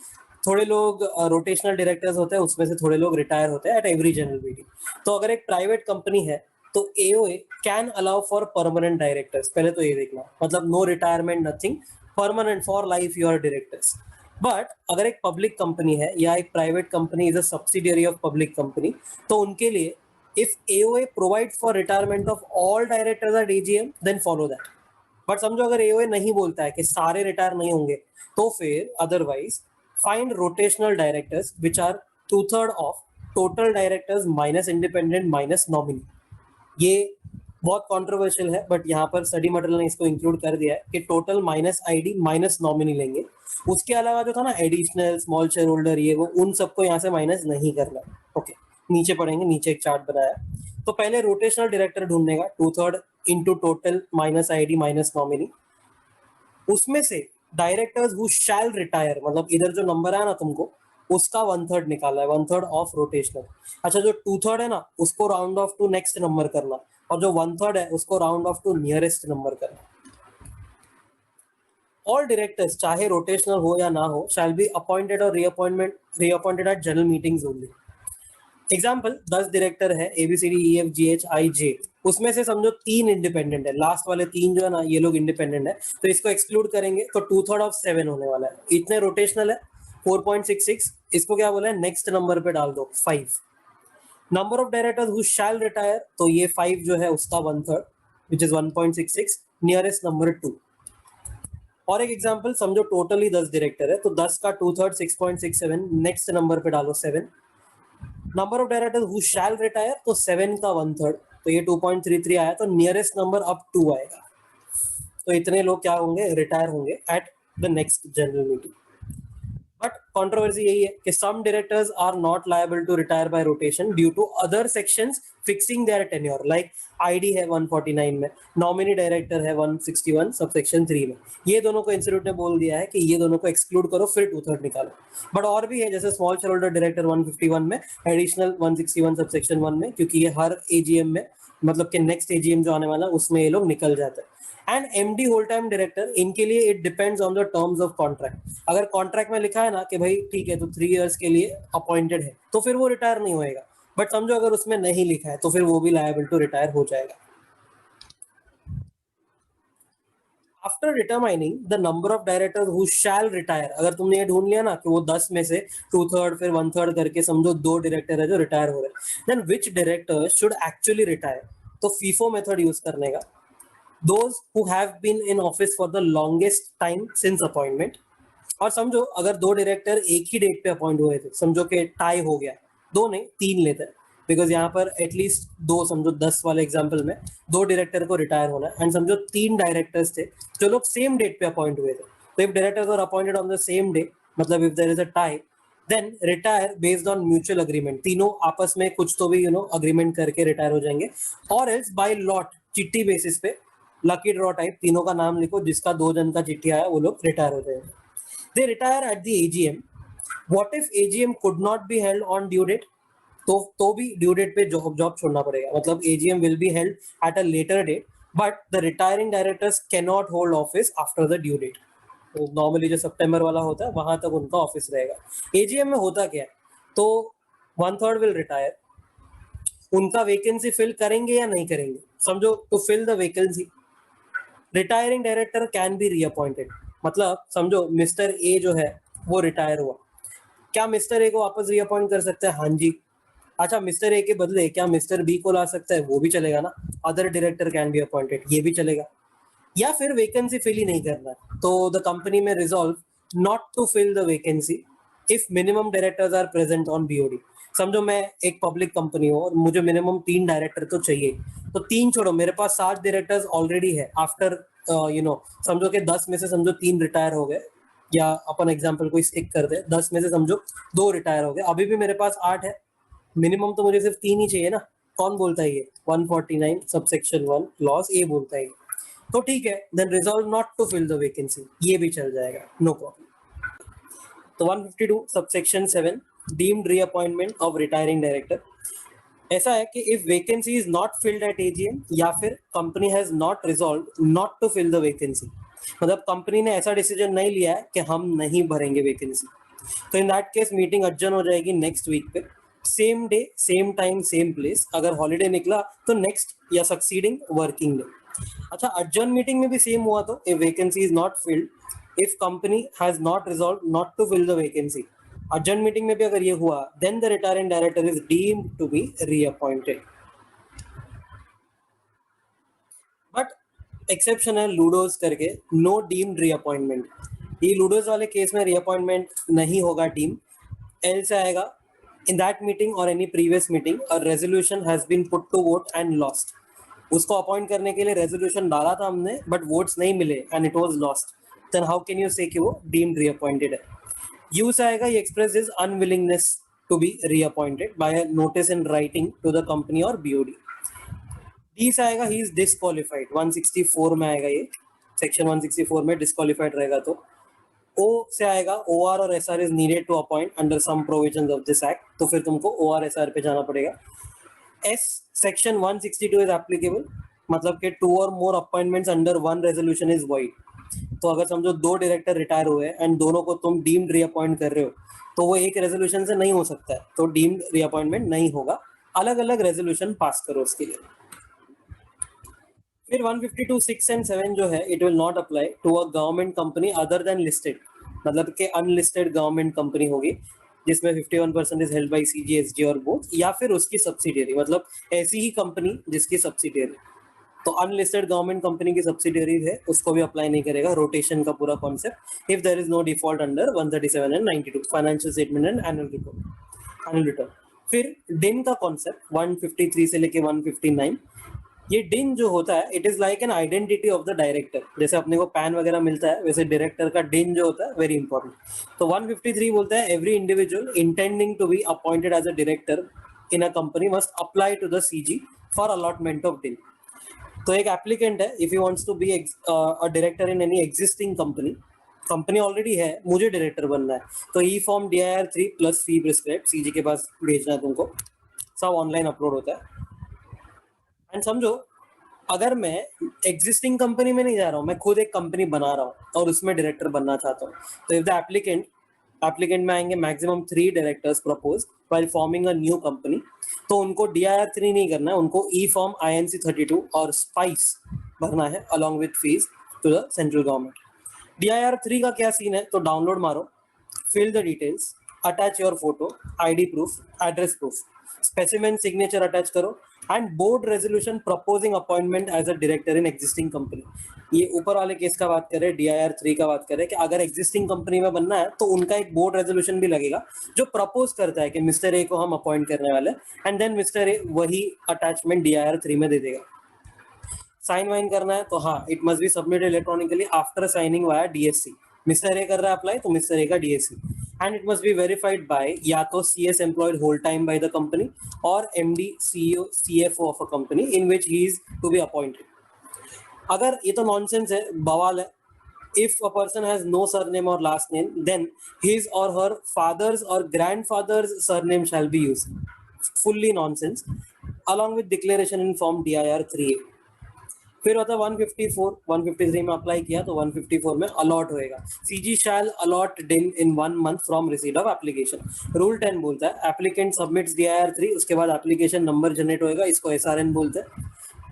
थोड़े लोग rotational directors होते हैं, उसमें से थोड़े लोग retire होते हैं एट एवरी जनरल मीटिंग. तो अगर एक प्राइवेट कंपनी है तो AOA can allow for permanent directors. पहले तो ये देखना, मतलब no retirement, nothing, permanent for life your directors. But अगर एक पब्लिक कंपनी है या एक private company is a subsidiary of public company, तो उनके लिए if AOA provide for retirement of all directors at AGM then follow that. But समझो अगर AOA नहीं बोलता है कि सारे रिटायर नहीं होंगे, तो फिर otherwise find rotational directors which are 2/3 of total directors minus independent minus nominee. ये बहुत कंट्रोवर्शियल है, बट यहाँ पर स्टडी मटेरियल ने इसको इंक्लूड कर दिया है कि total minus ID minus nominee लेंगे. उसके अलावा जो था ना एडिशनल स्मॉल शेयर होल्डर, ये वो, उन सबको यहाँ से माइनस नहीं करना. ओके, नीचे पढ़ेंगे, नीचे एक चार्ट बनाया. तो पहले रोटेशनल डायरेक्टर ढूंढने का, 2/3 into total minus ID minus nominee. उसमें से डायरेक्टर्स हु शैल रिटायर, मतलब इधर जो नंबर आया ना तुमको, उसका 1/3 निकाला है, 1/3 ऑफ रोटेशनल। अच्छा, जो 2/3 है ना उसको round off to next number करना, और जो 1/3 है उसको round off to nearest number करना। All directors, चाहे रोटेशनल हो या ना हो, shall be appointed और reappointed at general meetings only. Example, 10 director है ABCDEFGHIJ, उसमें से समझो 3 इंडिपेंडेंट है, लास्ट वाले 3 जो है ना ये लोग इंडिपेंडेंट है, तो इसको एक्सक्लूड करेंगे तो 2/3 ऑफ 7 होने वाला है। इतने रोटेशनल है 4.66, इसको क्या बोला है नेक्स्ट नंबर पे डाल दो 5। Number of directors who shell retire, तो ये 5 जो है उसका 1/3 विच इज 1.66, नियरेस्ट नंबर 2। और एक एग्जांपल समझो, टोटली 10 डायरेक्टर है तो 10 का 2/3 6.67, नेक्स्ट नंबर पे डालो 7। Number of directors who shell retire, तो 7 का 1/3, तो ये 2.33 आया, तो नियरेस्ट नंबर अब 2 आएगा। तो इतने लोग क्या होंगे, रिटायर होंगे at the next general meeting. But controversy यही है कि some directors are not liable to retire by rotation due to other sections fixing their tenure, like ID है 149 में, नॉमिनी डायरेक्टर है 161 सबसेक्शन 3 में। ये दोनों को इंस्टीट्यूट ने बोल दिया है कि ये दोनों को एक्सक्लूड करो, फिर 2/3 निकालो। बट और भी है, जैसे स्मॉल शेयर होल्डर डायरेक्टर 151 में, एडिशनल 161 सबसेक्शन 1 में, क्योंकि ये हर एजीएम में, मतलब कि नेक्स्ट एजीएम जो आने वाला है उसमें ये लोग निकल जाते हैं। And MD whole time director, इनके लिए it depends on the terms of contract. अगर कॉन्ट्रैक्ट में लिखा है ना कि भाई ठीक है तो 3 इयर्स के लिए अपॉइंटेड है, तो फिर वो रिटायर नहीं होएगा। बट समझो अगर उसमें नहीं लिखा है तो फिर वो भी लायबल टू रिटायर हो जाएगा। After determining the number of directors who shell retire, अगर तुमने ये ढूंढ लिया ना कि वो 10 में से 2/3 फिर 1/3 करके समझो 2 डायरेक्टर है जो रिटायर हो रहे हैं, then which director should actually retire, तो फीफो मेथड यूज करने का। Those who have been in office for the longest time since appointment, और समझो अगर 2 डायरेक्टर एक ही डेट पे अपॉइंट हुए थे, समझो कि टाई हो गया, 2 नहीं 3 लेते हैं, बिकॉज यहाँ पर एटलीस्ट 2, समझो 10 वाले एग्जांपल में 2 डायरेक्टर को रिटायर होना है, एंड समझो 3 डायरेक्टर्स थे जो लोग सेम डेट पे अपॉइंट हुए थे। तो if directors are appointed on the same day, मतलब if there is a tie, then retire based on mutual agreement, तीनों आपस में कुछ तो भी अग्रीमेंट करके रिटायर हो जाएंगे, और एल्स बाय लॉट, चिट्ठी बेसिस पे, लकी ड्रॉ टाइप, तीनों का नाम लिखो, जिसका 2 जन का चिट्ठी आया वो लोग रिटायर हो जाएंगे। They retire at the AGM. What if AGM could not be held on due date, तो भी ड्यू डेट पे जॉब छोड़ना पड़ेगा, मतलब AGM will be held at a later date, but the retiring directors can not hold office after the due date. तो normally जो सितंबर वाला होता है वहां तक उनका ऑफिस रहेगा। एजीएम में होता क्या है, तो 1/3 विल रिटायर, उनका वैकेंसी फिल करेंगे या नहीं करेंगे, समझो to fill the vacancy retiring director can be reappointed. मतलब समझो मिस्टर ए जो है वो रिटायर हुआ, क्या मिस्टर ए को वापस रीअपॉइंट कर सकते हैं? हाँ जी। अच्छा, मिस्टर ए के बदले क्या मिस्टर बी को ला सकता है? वो भी चलेगा ना। Other director can be appointed, ये भी चलेगा। या फिर वैकेंसी फिल ही नहीं करना है तो द कंपनी में resolve not to fill the vacancy if minimum directors are present on BOD. समझो मैं एक पब्लिक कंपनी हूँ और मुझे मिनिमम 3 डायरेक्टर तो चाहिए, तो 3 छोड़ो, मेरे पास 7 डायरेक्टर्स ऑलरेडी है। आफ्टर समझो कि 10 में से समझो 3 रिटायर हो गए, या अपन एग्जाम्पल को स्टिक कर दे, 10 में से समझो 2 रिटायर हो गए, अभी भी मेरे पास 8 है। मिनिमम तो मुझे सिर्फ 3 ही चाहिए ना। कौन बोलता है ये? 149 सबसेक्शन 1 लॉज ए बोलता है। तो ठीक है, then resolve not to fill the vacancy, ये भी चल जाएगा, नो प्रॉब्लम। तो 152 subsection 7 deemed reappointment of retiring director, ऐसा है कि if vacancy is not filled at AGM या फिर company has not resolve not to fill the vacancy, मतलब कंपनी ने ऐसा डिसीजन नहीं लिया है कि हम नहीं भरेंगे वैकेंसी, तो इन दैट केस मीटिंग अडजर्न हो जाएगी नेक्स्ट वीक पे, same day same time same place. अगर हॉलीडे निकला तो नेक्स्ट या सक्सीडिंग वर्किंग डे। अच्छा, अडजर्न मीटिंग में भी सेम हुआ तो if vacancy is not filled, if company has not resolve not to fill the vacancy, adjourn meeting में भी अगर ये हुआ, then the retiring director is deemed to be reappointed. But exception है लूडोज करके, नो डीम्ड रीअपॉइंटमेंट। ये लूडोज वाले केस में रीअपॉइंटमेंट नहीं होगा डीम, एल से आएगा इन दैट मीटिंग और any previous meeting a resolution has been put to vote and lost. उसको अपॉइंट करने के लिए रेजोल्यूशन डाला था हमने, बट वोट्स नहीं मिले and it was lost, then how can you say कि वो डीम्ड रीअपॉइंटेड है। यू से आएगा, ये express his unwillingness to be reappointed by notice in writing to the company और बीओडी। डी से आएगा, ही इज डिस्क्वालिफाइड, 164 में आएगा ये, सेक्शन 164 में डिस्क्वालिफाइड रहेगा तो ओ से आएगा OR और SR is needed to appoint under some provisions of this act, तो फिर तुमको OR SR पे जाना पड़ेगा। S सेक्शन 162 इज एप्लीकेबल, मतलब कि 2 और more appointments under one resolution is void. तो अगर समझो 2 डायरेक्टर रिटायर हुए एंड दोनों को तुम डीम्ड रीअपॉइंट कर रहे हो, तो वो एक रेजोल्यूशन से नहीं हो सकता है, तो डीम्ड रीअपॉइंटमेंट नहीं होगा, अलग अलग रेजोल्यूशन पास करो उसके लिए। फिर 152 6 एंड 7 जो है, it will not apply to a government company other than listed, मतलब कि अनलिस्टेड गवर्नमेंट कंपनी होगी जिसमें 51% इज हेल्ड बाय CGSG और बोथ, या फिर उसकी सब्सिडियरी, मतलब ऐसी ही कंपनी जिसकी सब्सिडियरी। तो अनलिस्टेड गवर्नमेंट कंपनी की सब्सिडियरी है उसको भी अप्लाई नहीं करेगा रोटेशन का पूरा concept, if there is no default under 137 and 92 financial statement and annual return. फिर डिन का कॉन्सेप्ट 153 से लेके 159, ये डिन जो होता है it is like an identity of the director, जैसे अपने को पैन वगैरह मिलता है वैसे डायरेक्टर का डिन जो होता है वेरी इंपॉर्टेंट। तो 153 बोलता है every individual intending to be appointed as a director in a company must apply to the CG for allotment of DIN. तो एक एप्लीकेंट है, if you wants to be a director in any existing company already है, मुझे director बनना है, तो e form DIR-3 plus fee prescribe CG के पास भेजना है तुमको, सब ऑनलाइन अपलोड होता है। एंड समझो अगर मैं एग्जिस्टिंग कंपनी में नहीं जा रहा हूँ, मैं खुद एक कंपनी बना रहा हूँ और उसमें डायरेक्टर बनना चाहता हूँ, तो इफ द एप्लीकेंट में आएंगे maximum 3 directors propose while forming a new company, तो उनको DIR-3 नहीं करना है, उनको ई फॉर्म INC-32 और स्पाइस भरना है along with fees to the central government. DIR-3 का क्या सीन है, तो डाउनलोड मारो, fill the details, attach your photo, ID proof, address proof, specimen signature attach करो and board resolution proposing appointment as a director in existing company. ये ऊपर वाले case का बात करें, DIR-3 का बात करें कि अगर एग्जिस्टिंग कंपनी में बनना है तो उनका एक बोर्ड रेजोल्यूशन भी लगेगा जो प्रपोज करता है कि मिस्टर ए को हम अपॉइंट करने वाले, एंड देन मिस्टर ए वही अटैचमेंट DIR-3 में दे देगा। साइन वाइन करना है तो हाँ, it must be submitted electronically after signing via DSC। Mister A कर रहा है अप्लाई तो मिस्टर ए का DSC, and it must be verified by या तो CS employed whole time by the company और MD CEO CFO of a company in which he is to be appointed. अगर ये तो नॉनसेंस है, बवाल है, if a person has no surname or last name, then his or her father's or grandfather's surname shall be used. Fully nonsense, along with declaration in form DIR-3A। फिर होता है 154, 153 में अप्लाई किया तो 154 में अलॉट होएगा, CG शैल allot डिन इन 1 month from receipt of application. Rule 10 बोलता है एप्लीकेंट सबमिट्स DIR-3, उसके बाद एप्लीकेशन नंबर जनरेट होएगा, इसको SRN बोलते हैं।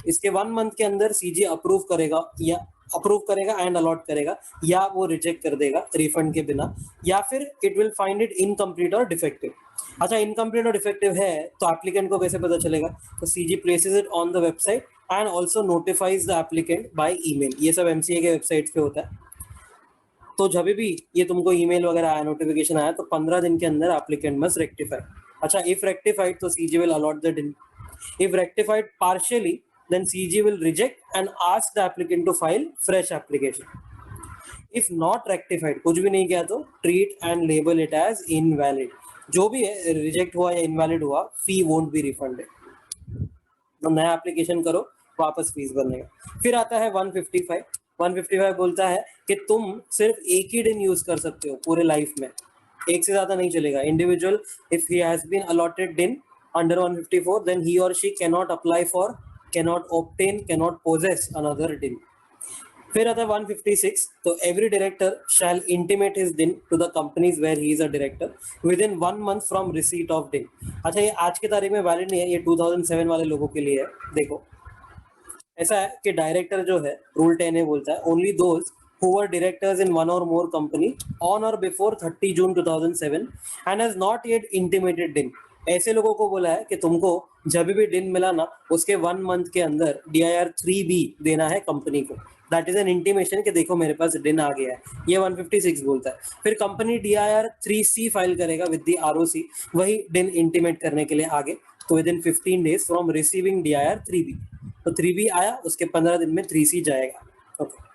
इसके 1 मंथ के अंदर CG अप्रूव करेगा एंड अलॉट करेगा, या वो रिजेक्ट कर देगा रिफंड के बिना, या फिर it will find it incomplete और डिफेक्टिव। अच्छा, इनकम्प्लीट और डिफेक्टिव है तो एप्लीकेंट को कैसे पता चलेगा, तो CG places it on the website and also notifies the applicant by email. ये सब MCA के वेबसाइट पे होता है, तो जब भी ये तुमको ईमेल वगैरह आया, नोटिफिकेशन आया, तो 15 दिन के अंदर एप्लीकेंट मस्ट रेक्टिफाई। अच्छा, इफ रेक्टिफाइड तो CG विल अलॉट द डिन, if rectified partially then CG will reject and ask the applicant to file fresh application. If not rectified, कुछ भी नहीं किया तो treat and label it as invalid। जो भी है रिजेक्ट हुआ या इनवैलिड हुआ, फी वोंट बी रिफंडेड, तो नया एप्लीकेशन करो, वापस फीस बनेगा। फिर आता है 155। 155 बोलता है कि तुम सिर्फ एक ही दिन यूज कर सकते हो पूरे लाइफ में, एक से ज्यादा नहीं चलेगा। Individual if he has been allotted DIN under 154 then he or she cannot apply for, cannot obtain, cannot possess another din। फिर आता है 156, तो every director shall intimate his DIN to the companies where he is a director within 1 month from receipt of DIN. अच्छा, ये आज की तारीख में वैलिड नहीं है, ये 2007 वाले लोगों के लिए है। देखो ऐसा है कि डायरेक्टर जो है, रूल 10A बोलता है only those who were directors in one or more company on or before 30 June 2007 and has not yet intimated din। ऐसे लोगों को बोला है कि तुमको जब भी दिन मिला ना, उसके 1 मंथ के अंदर DIR-3B देना है कंपनी को, दैट इज एन इंटीमेशन कि देखो मेरे पास दिन आ गया है, ये 156 बोलता है। फिर कंपनी DIR-3C फाइल करेगा विद द ROC, वही दिन इंटीमेट करने के लिए आगे, तो with in 15 days from receiving DIR-3B। तो 3B आया, उसके 15 दिन में 3C जाएगा। ओके,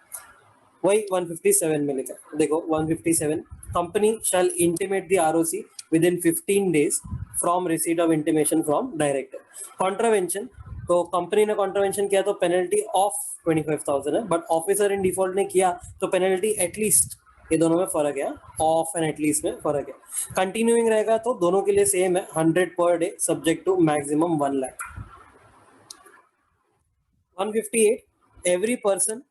वही 157 में लिखा, देखो 157, company shall intimate the ROC with in 15 days from receipt of intimation from director. Contravention, तो कंपनी ने कॉन्ट्रावेंशन किया तो पेनल्टी ऑफ 25,000 है, बट ऑफिसर इन डिफॉल्ट ने किया तो पेनल्टी एटलीस्ट ये दोनों में फर्क है, ऑफ एंड एटलीस्ट में फर्क है। कंटिन्यूइंग रहेगा तो दोनों के लिए सेम है, 100 per day subject to maximum 1 lakh. 158, every person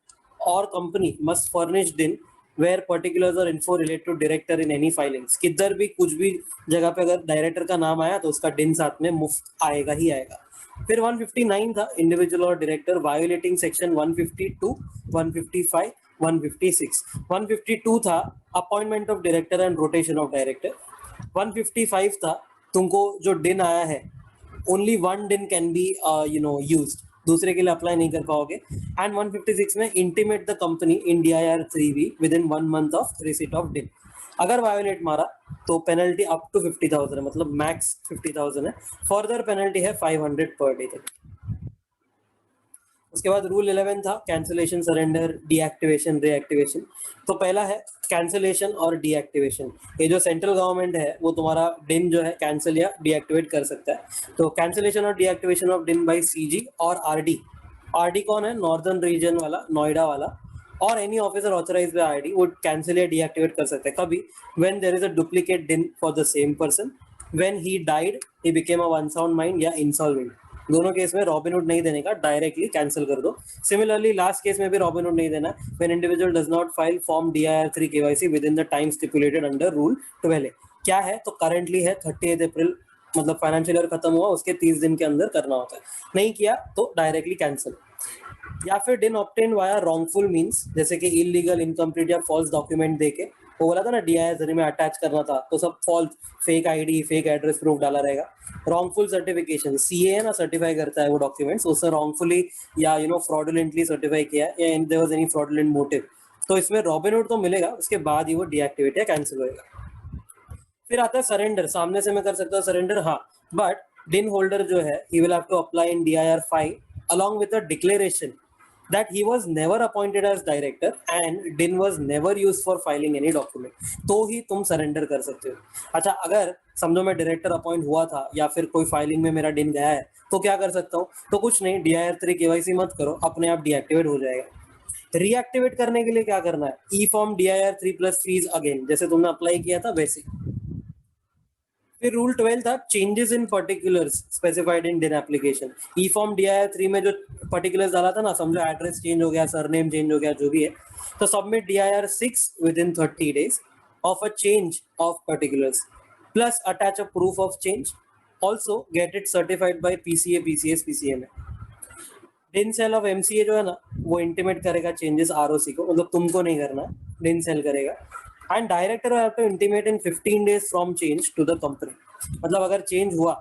or company must furnish DIN where particulars or info related to director in any filings। किधर भी कुछ भी जगह पे अगर डायरेक्टर का नाम आया तो उसका DIN साथ में मुफ्त आएगा ही आएगा। फिर 159 था, इंडिविजुअल और डायरेक्टर वायोलेटिंग सेक्शन 152, 155, 156। 152 था appointment of director and rotation of director. 155 था तुमको जो DIN आया है only one DIN can be used, दूसरे के लिए अप्लाई नहीं कर पाओगे। एंड 156 में intimate the company in DIR 3B with in 1 month of receipt of DIN। अगर वायोलेट मारा तो पेनल्टी अप टू 50,000 है, मतलब मैक्स 50,000 है। फर्दर पेनल्टी है 500 पर डे तक। उसके बाद रूल 11 था कैंसिलेशन, सरेंडर, डीएक्टिवेशन, रीएक्टिवेशन। तो पहला है कैंसिलेशन और डीएक्टिवेशन। ये जो सेंट्रल गवर्नमेंट है वो तुम्हारा DIN जो है कैंसिल या डीएक्टिवेट कर सकता है। तो कैंसिलेशन और deactivation of DIN by CG और RD। RD कौन है? नॉर्दर्न रीजन वाला, नोएडा वाला। और any officer authorised by RD would cancel या डीएक्टिवेट कर सकते हैं कभी when there is a duplicate DIN for the same person, when he died, he became a unsound mind या इंसॉल्वेंट। दोनों केस में रॉबिनहुड नहीं देने का, डायरेक्टली कैंसिल कर दो। सिमिलरली लास्ट केस में भी रॉबिनहुड नहीं देना, when individual does not file form DIR 3 KYC with in the time stipulated under rule 12। क्या है तो करंटली है 30 अप्रैल, मतलब फाइनेंशियल ईयर खत्म हुआ उसके 30 दिन के अंदर करना होता है। नहीं किया तो डायरेक्टली कैंसिल। या फिर DIN obtain via wrongful means, जैसे कि इलीगल, इनकम्प्लीट या फॉल्स डॉक्यूमेंट देके। वो बोला था ना DIR 3 में अटैच करना था तो सब false, fake ID, fake address proof डाला रहेगा। रॉन्गफुल सर्टिफिकेशन, CA है ना सर्टिफाई करता है वो डॉक्यूमेंट्स, उससे रॉन्गफुली या फ्रॉडुलेंटली सर्टिफाई किया या there was any fraudulent motive, तो इसमें रॉबिनहुड तो मिलेगा, उसके बाद ही वो डीएक्टिवेट या कैंसिल होएगा। फिर आता है सरेंडर। सामने से मैं कर सकता हूँ सरेंडर, हाँ, बट DIN होल्डर जो है he will have to apply in DIR 5 along with a declaration that he was never appointed as director and DIN was never used for filing any document, तो ही तुम surrender कर सकते हो। अच्छा, अगर समझो मैं डायरेक्टर अपॉइंट हुआ था या फिर कोई फाइलिंग में मेरा DIN गया है तो क्या कर सकता हूँ? तो कुछ नहीं, DIR 3 KYC मत करो, अपने आप डीएक्टिवेट हो जाएगा। रीएक्टिवेट करने के लिए क्या करना है? E form DIR 3 plus fees again, जैसे तुमने अप्लाई किया था वैसे। फिर रूल 12 था changes in particulars specified in DIN application. E form DIR 3 में जो पर्टिकुलर्स डाला था ना, समझो एड्रेस चेंज हो गया, सरनेम चेंज हो गया, जो भी है, तो submit DIR 6 within 30 days of a change of particulars plus attach a proof of change, also get it certified by PCA, PCS, PCM। DIN cell of MCA जो है ना वो इंटीमेट करेगा चेंजेस ROC को, मतलब तुमको नहीं करना, DIN सेल करेगा। And director have to intimate in 15 days from change to the company. मतलब अगर चेंज हुआ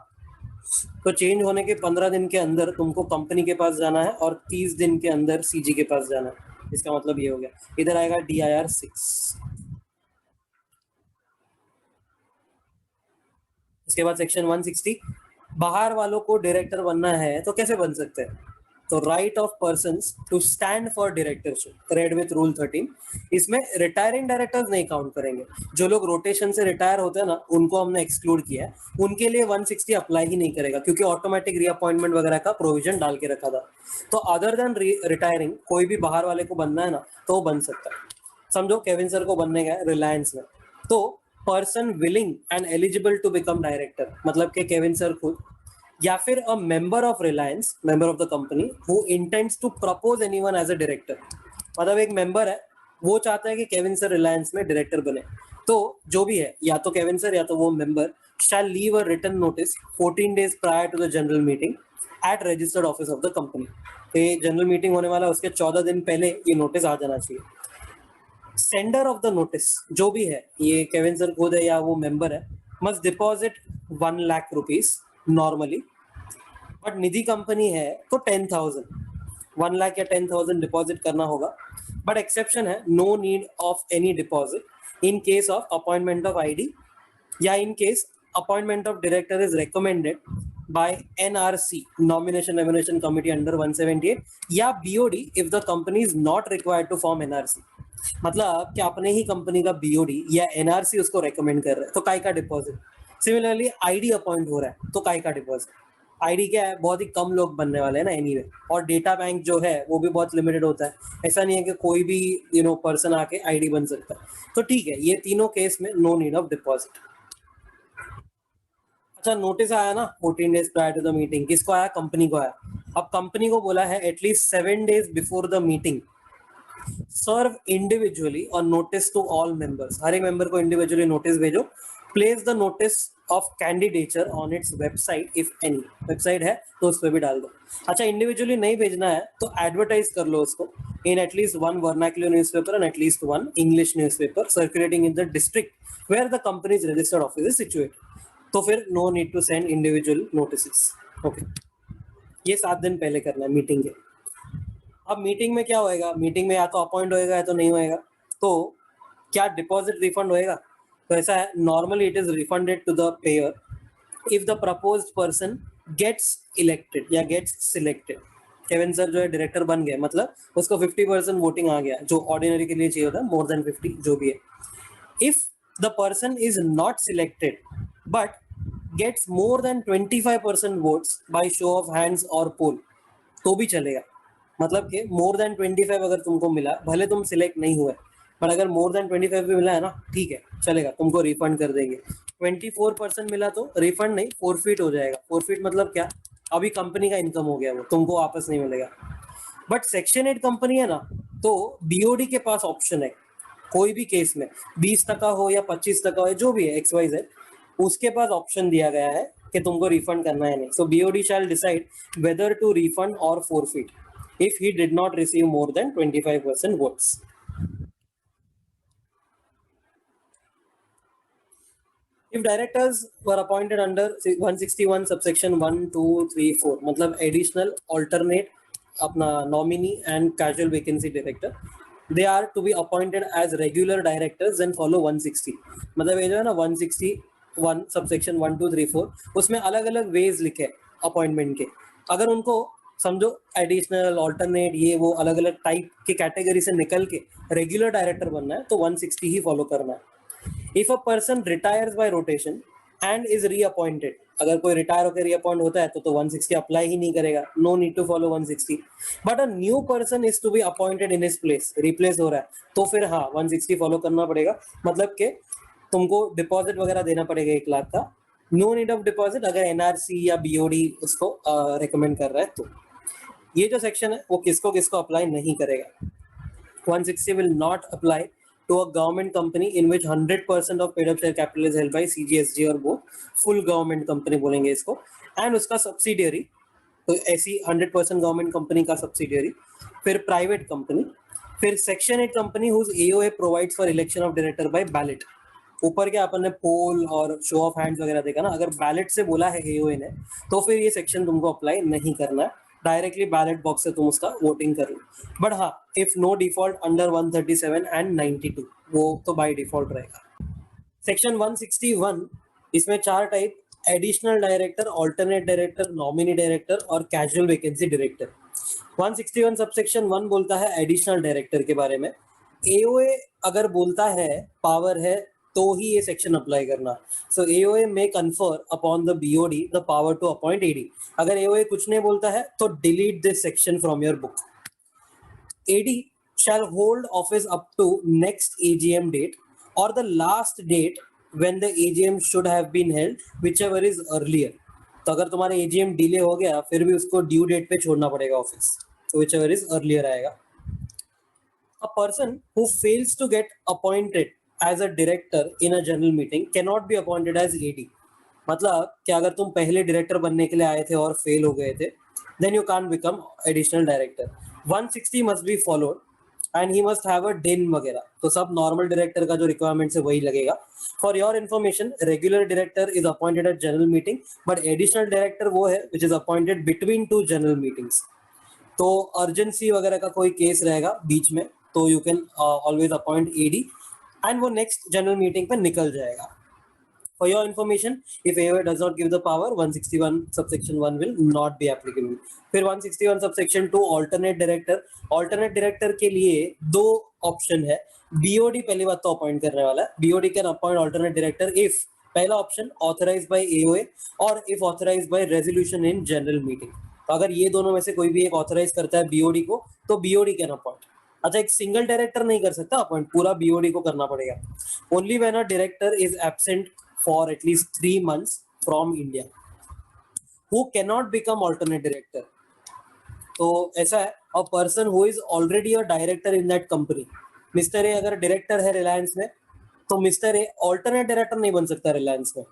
तो चेंज होने के 15 दिन के अंदर तुमको कंपनी के पास जाना है और 30 दिन के अंदर CG के पास जाना है। इसका मतलब ये हो गया, इधर आएगा DIR 6। उसके बाद सेक्शन 160, बाहर वालों को डायरेक्टर बनना है तो कैसे बन सकते हैं? तो right of persons to stand for directorship read with rule 13। इसमें रिटायरिंग डायरेक्टर्स नहीं काउंट करेंगे, जो लोग रोटेशन से रिटायर होते हैं ना उनको हमने एक्सक्लूड किया है, उनके लिए 160 अप्लाई ही नहीं करेगा क्योंकि ऑटोमेटिक रीअपॉइंटमेंट वगैरह का प्रोविजन डाल के रखा था। तो अदर देन रिटायरिंग कोई भी बाहर वाले को बनना है ना तो बन सकता है। समझो केविन सर को बनने गए रिलायंस में, तो person willing and eligible to become director, मतलब कि केविन सर खुद या फिर a member of Reliance, member of the company who intends to propose anyone as a director. मतलब एक मेंबर है वो चाहता है कि केविन सर रिलायंस में डायरेक्टर बने, तो जो भी है या तो केविन सर या तो वो member shall leave a written notice 14 days prior to the general meeting at registered office of the company. तो जनरल मीटिंग होने वाला उसके 14 दिन पहले ये नोटिस आ जाना चाहिए। सेंडर ऑफ द नोटिस जो भी है, ये केविन सर खुद है या वो मेंबर है, must deposit 1 lakh rupees normally, but Nidhi company है तो 10,000, 1 लाख या 10,000 डिपॉजिट करना होगा। बट एक्सेप्शन है, no need of any deposit in case of appointment of ID या in case appointment of director is recommended by NRC nomination remuneration committee under 178 या BOD if the company is not required to form NRC। मतलब कि अपने ही company का BOD या NRC उसको recommend कर रहा है तो काय का डिपॉजिट। सिमिलरली ID अपॉइंट हो रहा है तो काय का डिपॉजिट। आईडी क्या है, बहुत ही कम लोग बनने वाले हैं ना एनीवे, और डेटा बैंक जो है वो भी बहुत लिमिटेड होता है, ऐसा नहीं है कि कोई भी पर्सन आके आईडी बन सकता है। तो ठीक है, ये तीनों केस में नो नीड ऑफ डिपॉजिट। अच्छा, नोटिस आया ना 14 days prior to the meeting, किसको आया? कंपनी को आया। अब कंपनी को बोला है at least 7 days before the meeting serve individually और नोटिस टू ऑल मेंबर्स, हर एक मेंबर को इंडिविजुअली नोटिस भेजो। Place the notice of candidature on its website if any, website है तो उस पर भी डाल दो। अच्छा, इंडिविजुअली नहीं भेजना है तो एडवर्टाइज कर लो उसको in at least one vernacular newspaper and at least one English newspaper circulating in the district where the company's registered office is situated. तो फिर no need to send individual notices. Okay, ये 7 दिन पहले करना है मीटिंग के। अब मीटिंग में क्या होएगा? मीटिंग में या तो अपॉइंट होएगा या तो नहीं होएगा। तो क्या डिपॉजिट रिफंड होएगा? तो ऐसा है, normally it is refunded to the payer if the proposed person gets elected या गेट्स सिलेक्टेड। केविन सर जो है डायरेक्टर बन गए, मतलब उसको 50% वोटिंग आ गया, जो ऑर्डिनरी के लिए चाहिए होता है मोर देन 50 जो भी है। If the person is not selected but gets more than 25% votes by show of hands और पोल, तो भी चलेगा। मतलब कि मोर देन 25 अगर तुमको मिला, भले तुम सिलेक्ट नहीं हुए, पर अगर मोर देन 25 भी मिला है ना, ठीक है चलेगा, तुमको रिफंड कर देंगे। 24% मिला तो रिफंड नहीं, फोरफिट हो जाएगा। फोरफिट मतलब क्या? अभी कंपनी का इनकम हो गया, वो तुमको वापस नहीं मिलेगा। बट सेक्शन 8 कंपनी है ना, तो बीओडी के पास ऑप्शन है, कोई भी केस में 20% हो या 25% हो, जो भी है XYZ, उसके पास ऑप्शन दिया गया है कि तुमको रिफंड करना है नहीं। So BOD shall decide whether to refund और forfeit if he did not receive more than 25% votes. If directors were appointed under 161 subsection 1, 2, 3, 4, मतलब additional, alternate, अपना nominee and casual vacancy director, they are to be appointed as regular directors and follow 160। मतलब ये जो है ना 161 subsection 1, 2, 3, 4, उसमें अलग अलग ways लिखे अपॉइंटमेंट के। अगर उनको समझो एडिशनल, ऑल्टरनेट, ये वो अलग अलग टाइप के कैटेगरी से निकल के रेगुलर डायरेक्टर बनना है तो 160 ही फॉलो करना है। If a person retires bye rotation and is reappointed, अगर कोई रिटायर होकर रीअपॉइंट होता है तो 160 अप्लाई ही नहीं करेगा, no need to follow 160। But a new person is to be appointed in his place, replace हो रहा है, तो फिर हाँ 160 फॉलो करना पड़ेगा। मतलब कि तुमको डिपॉजिट वगैरह देना पड़ेगा 1 लाख का। नो नीड ऑफ डिपॉजिट अगर एनआरसी या बीओडी उसको रिकमेंड कर रहा है तो। ये जो सेक्शन है वो किसको किसको अप्लाई नहीं करेगा। 160 will not apply to a government company in which 100% of paid up share capital is held by CGSG और both, full government company बोलेंगे इसको, and उसका सब्सिडियरी, तो ऐसी 100% गवर्नमेंट कंपनी का सब्सिडियरी, फिर प्राइवेट कंपनी, फिर section 8 company whose AOA provides for election of director by ballot। ऊपर क्या अपन ने पोल और शो ऑफ हैंड्स वगैरह देखा ना, अगर बैलेट से बोला है एओए ने तो फिर ये सेक्शन तुमको अप्लाई नहीं करना है, डायरेक्टली बैलेट बॉक्स से तुम उसका वोटिंग कर लो। बट हाँ, if no default under 137 and 92, वो तो बाय डिफॉल्ट रहेगा। सेक्शन 161, इसमें 4 type, additional director, alternate director, nominee director और कैजुअल वैकेंसी डायरेक्टर। 161 सबसेक्शन 1 बोलता है एडिशनल डायरेक्टर के बारे में। एओए अगर बोलता है, पावर है, तो ही ये सेक्शन अप्लाई करना। So AOA may confer upon the BOD the power to appoint AD. अगर एओए कुछ नहीं बोलता है तो delete this section from your book. AD shall hold office up to next AGM date or the last date when the AGM should have been held, whichever is earlier। तो अगर तुम्हारा AGM delay हो गया फिर भी उसको due date पे छोड़ना पड़ेगा ऑफिस, तो whichever is earlier आएगा। A person who fails to get appointed as a director in a general meeting cannot be appointed as AD। मतलब कि अगर तुम पहले डायरेक्टर बनने के लिए आए थे और फेल हो गए थे, then you can't become additional director। 160 must be followed and he must have a DIN वगैरह, तो सब नॉर्मल डायरेक्टर का जो रिक्वायरमेंट है वही लगेगा। For your information, regular director is appointed at general meeting, but additional director वो है which is appointed between 2 general meetings. तो अर्जेंसी वगैरह का कोई केस रहेगा बीच में तो you can always appoint AD and वो नेक्स्ट जनरल मीटिंग पे निकल जाएगा। For your information, if AOA does not give the power, 161 subsection 1 will not be applicable। फिर 161 subsection 2 alternate director। alternate director के लिए 2 ऑप्शन है। BOD पहली बात तो अपॉइंट करने वाला है, BOD can appoint alternate director if पहला ऑप्शन ऑथराइज्ड बाय एओए और if authorised by resolution in general meeting. तो अगर ये दोनों में से कोई भी एक ऑथराइज करता है बीओडी को तो बीओडी कैन अपॉइंट। अच्छा, एक सिंगल डायरेक्टर नहीं कर सकता अपॉइंट, पूरा बीओडी को करना पड़ेगा। Only when a director is absent for at least 3 months from India who can not become alternate director. तो ऐसा है, अ person who is already a director in that company. Mister A अगर डायरेक्टर है Reliance में तो मिस्टर ए alternate director नहीं बन सकता रिलायंस में।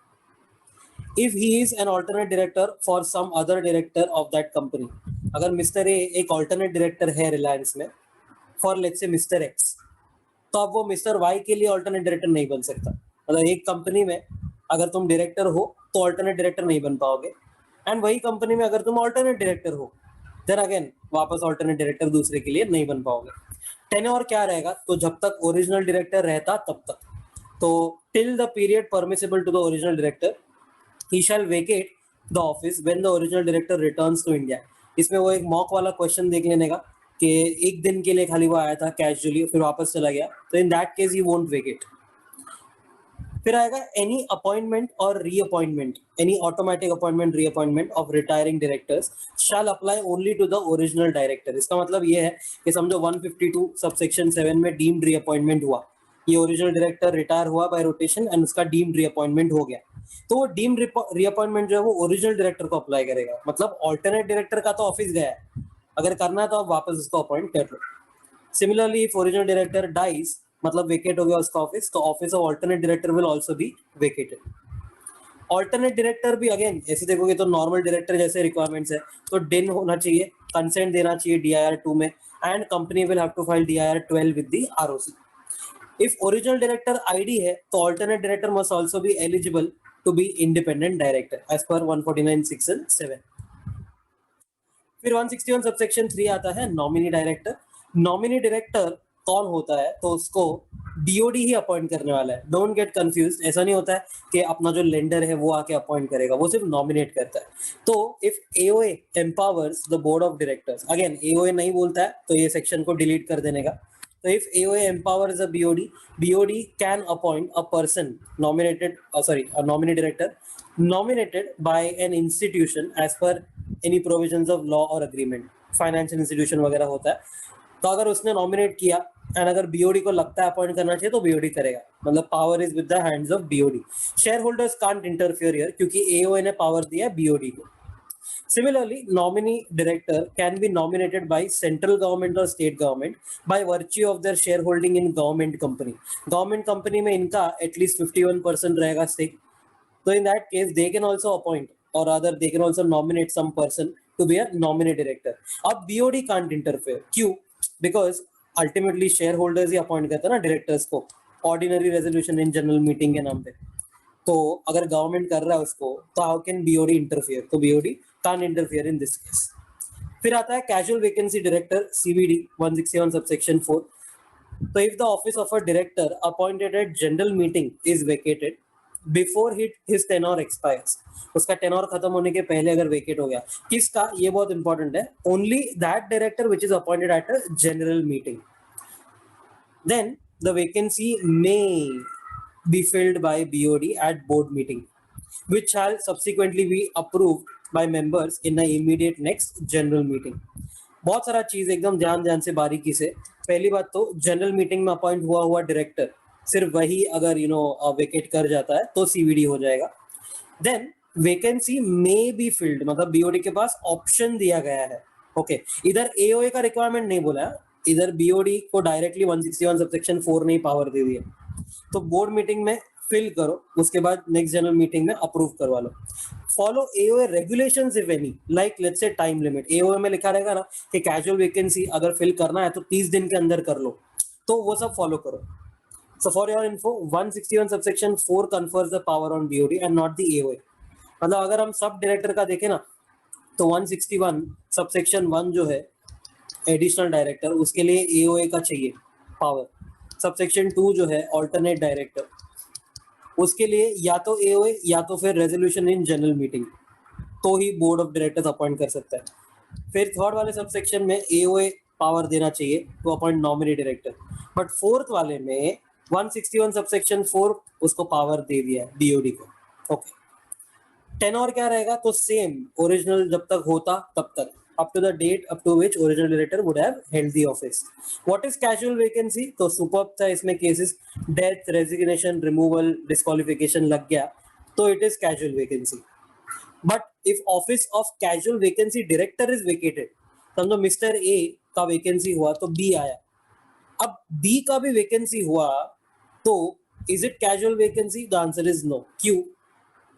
If he is an alternate director for some other director of that company, अगर मिस्टर ए एक ऑल्टरनेट डायरेक्टर है रिलायंस में for let's say mister X, तो अब वो मिस्टर वाई के लिए ऑल्टरनेट डायरेक्टर नहीं बन सकता। मतलब एक कंपनी में अगर तुम डायरेक्टर हो तो ऑल्टरनेट डायरेक्टर नहीं बन पाओगे, एंड वही कंपनी में अगर तुम ऑल्टरनेट डायरेक्टर हो देन अगेन वापस ऑल्टरनेट डायरेक्टर दूसरे के लिए नहीं बन पाओगे। टेन्योर क्या रहेगा, तो जब तक ओरिजिनल डायरेक्टर रहता तब तक, तो till the period permissible to the original director he shall vacate the office when the original director returns to India। इसमें वो एक मॉक वाला क्वेश्चन देख लेने का कि एक दिन के लिए खाली वो आया था कैजुअली फिर वापस चला गया, तो in that case he won't vacate. फिर आएगा एनी अपॉइंटमेंट और reappointment, any automatic appointment reappointment of retiring directors shall apply only to the original director. इसका मतलब ये है कि समझो 152 सबसेक्शन 7 में डीम्ड रीअपॉइंटमेंट हुआ, ये ओरिजिनल डायरेक्टर रिटायर हुआ बाय रोटेशन एंड उसका डीम्ड रीअपॉइंटमेंट हो गया, तो वो डीम्ड रीअपॉइंटमेंट जो है वो ओरिजिनल डायरेक्टर को अप्लाई करेगा। मतलब ऑल्टरनेट डायरेक्टर का तो ऑफिस गया है, अगर करना है तो आप वापस उसको अपॉइंट कर लो। Similarly if original director dies, मतलब वेकेट हो गया उसका ऑफिस, तो office of alternate director will also be vacated. Alternate director भी अगेन ऐसे देखोगे तो नॉर्मल डायरेक्टर जैसे रिक्वायरमेंट्स है, तो डिन होना चाहिए, कंसेंट देना चाहिए DIR 2 में, and company will have to file DIR 12 with the ROC। If original director ID है तो alternate director must also be eligible to be independent director as per 149 section 7। फिर 161 सबसेक्शन 3 आता है नॉमिनी डायरेक्टर। नॉमिनी डायरेक्टर कौन होता है, तो उसको बीओडी ही अपॉइंट करने वाला है। डोंट गेट कंफ्यूज, ऐसा नहीं होता है कि अपना जो लेंडर है वो आके अपॉइंट करेगा, वो सिर्फ नॉमिनेट करता है। तो if AOA empowers the board of directors, again AOA नहीं बोलता है तो ये सेक्शन को डिलीट कर देने का। So if AOA empowers a BOD can appoint a person nominated, a nominee director nominated by an institution as per any provisions of law or agreement। Financial institution वगैरह होता है, तो अगर उसने नॉमिनेट किया एंड अगर बीओडी को लगता है अपॉइंट करना चाहिए तो बीओडी करेगा। मतलब power is with the hands of BOD. Share holders can't interfere here क्योंकि एओए ने पावर दिया बीओडी को। Similarly, nominee director can be nominated by central government or state government by virtue of their shareholding in government company। Government company में इनका at least 51% रहेगा stake, so in that case they can also appoint or rather they can also nominate some person to be a nominee director। अब BOD can't interfere, क्यों? Because ultimately shareholders he appoint करते हैं ना directors को ordinary resolution in general meeting के नाम पे। तो अगर गवर्नमेंट कर रहा है उसको तो हाउ कैन बीओडी इंटरफियर, तो BOD can't interfere in this case. फिर आता है casual vacancy director CVD 161 subsection 4। तो if the office of a director appointed at general meeting is vacated before his tenure expires, उसका tenure खत्म होने के पहले अगर वेकेट हो गया, किसका, ये बहुत इंपॉर्टेंट है, only that director which is appointed at a general meeting, then the vacancy may be filled by BOD at board meeting, which shall subsequently be approved by members in the immediate next general meeting। बहुत सारा चीज एकदम ध्यान से बारीकी से। पहली बात तो जनरल मीटिंग में अपॉइंट हुआ डायरेक्टर सिर्फ वही अगर वेकेट कर जाता है तो CVD हो जाएगा। Then vacancy may be filled, मतलब बीओडी के पास ऑप्शन दिया गया है। ओके, इधर एओए का रिक्वायरमेंट नहीं बोला है, इधर बीओडी को डायरेक्टली 161 सबसेक्शन 4 ने पावर दे दी है। तो बोर्ड मीटिंग में फिल करो, उसके बाद नेक्स्ट जनरल मीटिंग में अप्रूव करवा लो। Follow AOA regulations if any, like let's say time limit. AOA में लिखा रहेगा ना कि कैजुअल वैकेंसी अगर फिल करना है तो 30 दिन के अंदर कर लो, तो वो सब फॉलो करो। So for your info 161 subsection 4 confers the power on BOD and not the AOA. मतलब अगर हम सब डायरेक्टर का देखें ना तो 161 सबसेक्शन 1 जो है एडिशनल डायरेक्टर, उसके लिए एओए का चाहिए पावर। सबसेक्शन 2 जो है ऑल्टरनेट डायरेक्टर, उसके लिए या तो एओए या तो फिर रेजोल्यूशन इन जनरल मीटिंग, तो ही बोर्ड ऑफ डायरेक्टर्स अपॉइंट कर सकता है। फिर थर्ड वाले सबसेक्शन में एओए पावर देना चाहिए तो appoint nominee director, but fourth वाले में 161 सबसेक्शन 4 उसको पावर दे दिया है बीओडी को. ओके, टेनोर क्या रहेगा? तो सेम ओरिजिनल जब तक होता तब तक, up to the date up to which original director would have held the office. What is casual vacancy? तो superb था इसमें cases, death, resignation, removal, disqualification लग गया तो it is casual vacancy. But if office of casual vacancy director is vacated, समझो mister A का vacancy हुआ तो बी आया, अब बी का भी वैकेंसी हुआ तो is it casual vacancy? The answer is no. क्यों?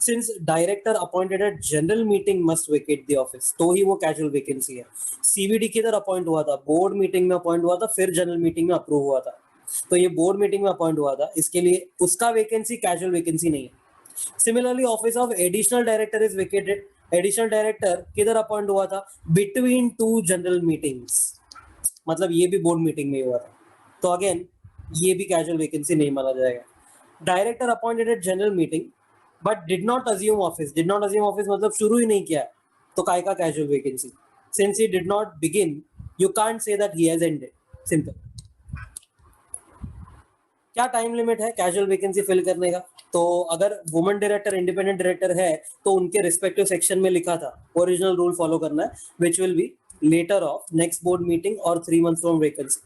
Since director appointed at general meeting must vacate the office, तो ही वो casual vacancy है. CVD किधर अपॉइंट हुआ था? बोर्ड मीटिंग में अपॉइंट हुआ था, फिर जनरल मीटिंग में अप्रूव हुआ था, तो ये बोर्ड मीटिंग में अपॉइंट हुआ था, इसके लिए उसका वैकेंसी कैजुअल वैकेंसी नहीं है. Similarly office of additional director is vacated. Additional director किधर अपॉइंट हुआ था? बिटवीन टू जनरल मीटिंग्स, मतलब ये भी बोर्ड मीटिंग में हुआ था, तो अगेन ये भी कैजुअल वैकेंसी नहीं माना जाएगा. Director appointed at general meeting but did not assume office. Did not assume office मतलब शुरू ही नहीं किया, तो काय का casual vacancy? Since he did not begin, you can't say that he has ended. Simple. क्या टाइम लिमिट है कैजुअल वैकेंसी फिल करने का? तो अगर वुमेन डायरेक्टर इंडिपेंडेंट डायरेक्टर है तो उनके रिस्पेक्टिव सेक्शन में लिखा था ओरिजिनल रूल फॉलो करना है, which will be later of next board meeting और 3 months फ्रॉम वैकेंसी.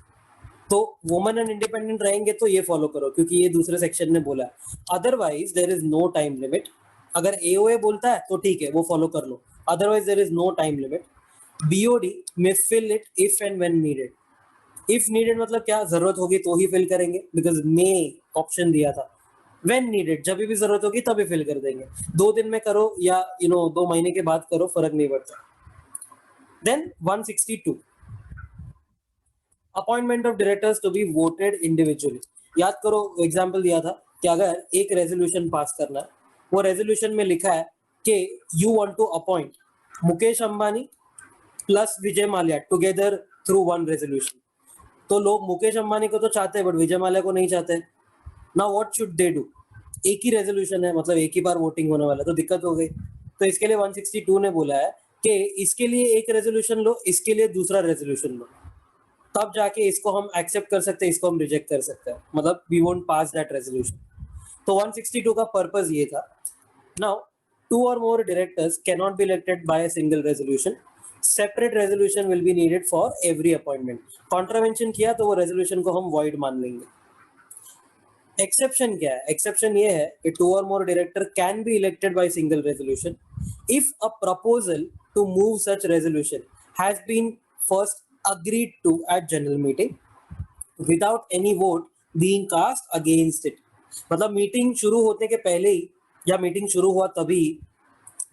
तो वुमेन एंड इंडिपेंडेंट रहेंगे तो ये फॉलो करो क्योंकि ये दूसरे सेक्शन ने बोला है. Otherwise there is no time limit. अगर एओए बोलता है तो ठीक है वो फॉलो कर लो, otherwise there is no time limit. BOD में fill it if and when needed. If needed मतलब क्या? जरूरत होगी तो ही फिल करेंगे, बिकॉज मे ऑप्शन दिया था. व्हेन नीडेड जब भी जरूरत होगी तभी फिल कर देंगे. 2 दिन में करो या 2 महीने के बाद करो, फर्क नहीं पड़ता. Then 162 appointment of directors to be voted individually. याद करो एग्जांपल दिया था कि अगर एक रेजोल्यूशन पास करना है, वो रेजोल्यूशन में लिखा है कि you want to appoint Mukesh Ambani plus Vijay Mallya together through one resolution. तो लोग मुकेश अंबानी को तो चाहते हैं बट विजय माल्या को नहीं चाहते. Now what should they do? एक ही रेजोल्यूशन है, मतलब एक ही बार वोटिंग होने वाला, तो दिक्कत हो गई. तो इसके लिए 162 ने बोला है कि इसके लिए एक रेजोल्यूशन लो, इसके लिए दूसरा रेजोल्यूशन लो, तब जाके इसको हम एक्सेप्ट कर सकते हैं, इसको हम रिजेक्ट कर सकते हैं, मतलब we won't pass that resolution. तो 162 का पर्पस ये था. Now 2 or more directors cannot be elected by a single resolution. Separate resolution will be needed for every appointment. Contravention किया तो वो resolution को हम void मान लेंगे. Exception क्या है? Exception ये है कि 2 or more director can be elected by single resolution if a proposal to move such resolution has been first agreed to at general meeting without any vote being cast against it. मतलब meeting शुरू होने के पहले ही या meeting शुरू हुआ तभी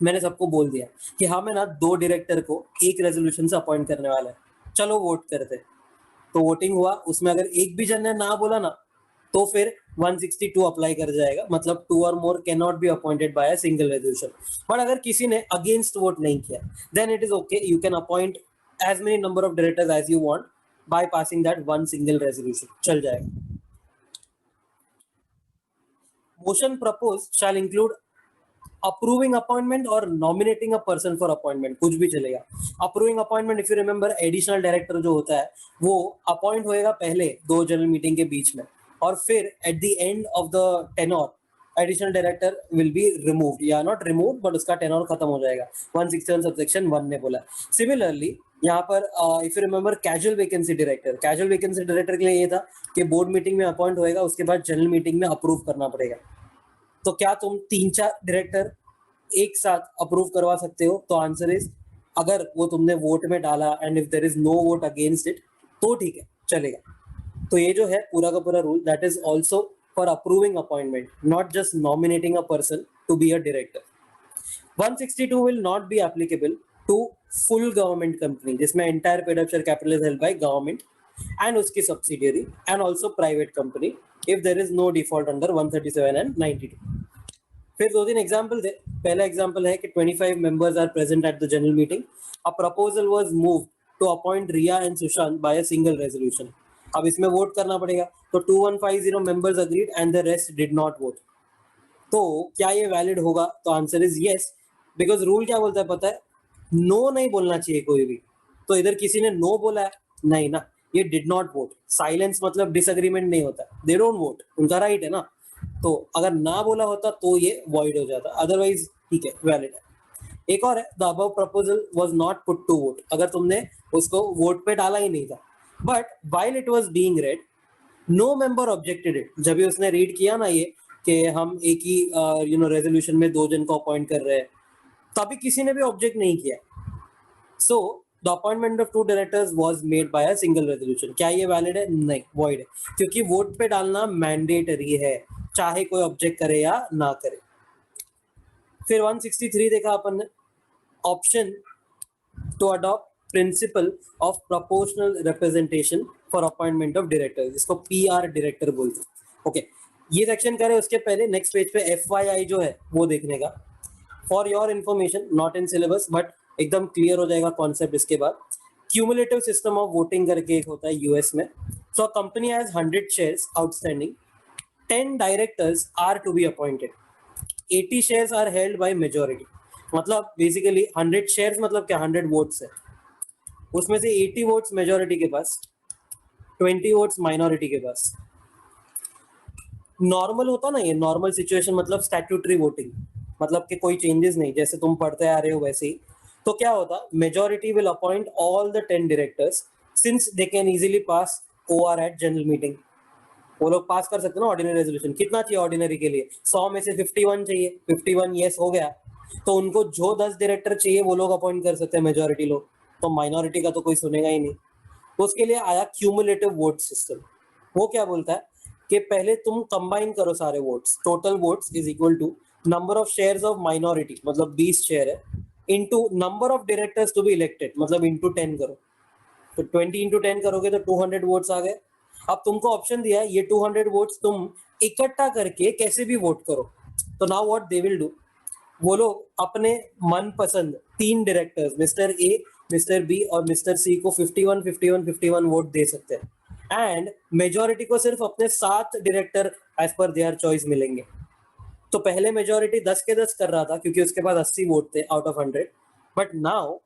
मैंने सबको बोल दिया कि हाँ मैं ना 2 डायरेक्टर को एक रेजोल्यूशन से अपॉइंट करने वाला है, चलो वोट करते. तो वोटिंग हुआ, उसमें अगर एक भी जन ने ना बोला ना तो फिर 162 अप्लाई कर जाएगा, मतलब 2 or more cannot be appointed by a single resolution. But अगर किसी ने अगेंस्ट वोट नहीं किया then it is okay, you can appoint as many number of directors as you want by passing that one single resolution. चल जाएगा. Motion proposed shall include approving appointment or nominating a person for appointment. कुछ भी चलेगा. Approving appointment, if you remember, additional director जो होता है वो appoint होएगा पहले 2 जनरल मीटिंग के बीच में, और फिर at the end of the tenure additional director will be removed, या not removed but उसका tenure खत्म हो जाएगा. 161 subsection 1 ने बोला. Similarly यहाँ पर if you remember casual vacancy director के लिए ये था कि बोर्ड मीटिंग में अपॉइंट होएगा, उसके बाद जनरल मीटिंग में अप्रूव करना पड़ेगा. तो क्या तुम 3-4 डायरेक्टर एक साथ अप्रूव करवा सकते हो? तो आंसर इज अगर वो तुमने वोट में डाला and if there is no vote against it तो ठीक है, चलेगा. तो ये जो है पूरा का पूरा rule that is also for approving appointment, not just nominating a person to be a director. 162 will not be applicable to full government company जिसमें entire paid up share capital is held by government and उसकी subsidiary and also private company if there is no default under 137 and 92. फिर 2-3 example थे. पहला example है कि 25 members are present at the general meeting. A proposal was moved to appoint Riya and Sushant by a single resolution. अब इसमें vote करना पड़ेगा, तो 2150 members agreed and the rest did not vote. तो क्या ये वैलिड होगा? तो answer is yes, because rule क्या बोलता है पता है? नो नहीं बोलना चाहिए कोई भी. तो इधर किसी ने नो बोला है, नहीं ना, ये डिड नॉट वोट. साइलेंस मतलब डिसएग्रीमेंट नहीं होता, दे डोंट वोट, उनका राइट है ना. तो अगर ना बोला होता तो ये void हो जाता, अदरवाइज ठीक है, वैलिड है। एक और है, the above proposal was not put to vote, अगर तुमने उसको वोट पे डाला ही नहीं था, but while it was being read no member objected it, जब भी उसने रीड किया ना ये कि हम एक ही रेजोल्यूशन में 2 जन को अपॉइंट कर रहे हैं, तभी किसी ने भी ऑब्जेक्ट नहीं किया। So the appointment of 2 directors was made by a single resolution. क्या ये वैलिड है? नहीं, वॉइड है, क्योंकि वोट पे डालना मैंडेटरी है, चाहे कोई ऑब्जेक्ट करे या ना करे। फिर 163 देखा अपन ने, option to adopt principle of proportional representation for appointment of directors, इसको पीआर डायरेक्टर बोलते हैं। ओके, ये सेक्शन करे उसके पहले नेक्स्ट पेज पे एफवाईआई जो है वो देखने का, for your information, not in syllabus but एकदम क्लियर हो जाएगा कॉन्सेप्ट इसके बाद। क्यूमुलेटिव सिस्टम ऑफ वोटिंग करके एक होता है यूएस में। So company has 100 shares outstanding, 10 directors are to be appointed, 80 shares are held by majority. मतलब बेसिकली 100 शेयर्स मतलब क्या, 100 वोट्स है, उसमें से 80 वोट्स मेजॉरिटी के पास, 20 वोट्स माइनॉरिटी के पास। नॉर्मल होता ना ये, नॉर्मल सिचुएशन मतलब स्टैट्यूटरी वोटिंग, मतलब कि कोई चेंजेस नहीं, जैसे तुम पढ़ते आ रहे हो वैसे ही। तो क्या होता, majority will appoint all the 10 directors since they can easily pass OR at general meeting. वो लोग पास कर सकते हैं ना ऑर्डिनरी रेजोल्यूशन। कितना चाहिए ऑर्डिनरी के लिए? 100 में से 51 चाहिए, 51 यस हो गया, तो उनको जो 10 डायरेक्टर चाहिए वो लोग अपॉइंट कर सकते हैं मेजॉरिटी लोग, तो माइनॉरिटी का तो कोई सुनेगा ही नहीं। तो उसके लिए आया क्यूमुलेटिव वोट सिस्टम। वो क्या बोलता है कि पहले तुम कंबाइन करो सारे votes, total votes is equal to number of shares of minority, मतलब 20 शेयर है, into number of directors to be elected, मतलब इनटू 10 करो, तो 20 इंटू 10 करोगे तो 200 वोट्स आ गए। अब तुमको ऑप्शन दिया है, ये 200 वोट्स तुम इकट्ठा करके कैसे भी वोट करो। तो now what they will do, वो लोग अपने मनपसंद 3 directors mister A, mister B और मिस्टर सी को 51 51 51 वोट दे सकते हैं, एंड मेजॉरिटी को सिर्फ अपने 7 director as per their choice मिलेंगे। तो पहले मेजॉरिटी 10 के 10 कर रहा था क्योंकि उसके पास 80 वोट थे आउट ऑफ 100, बट नाउ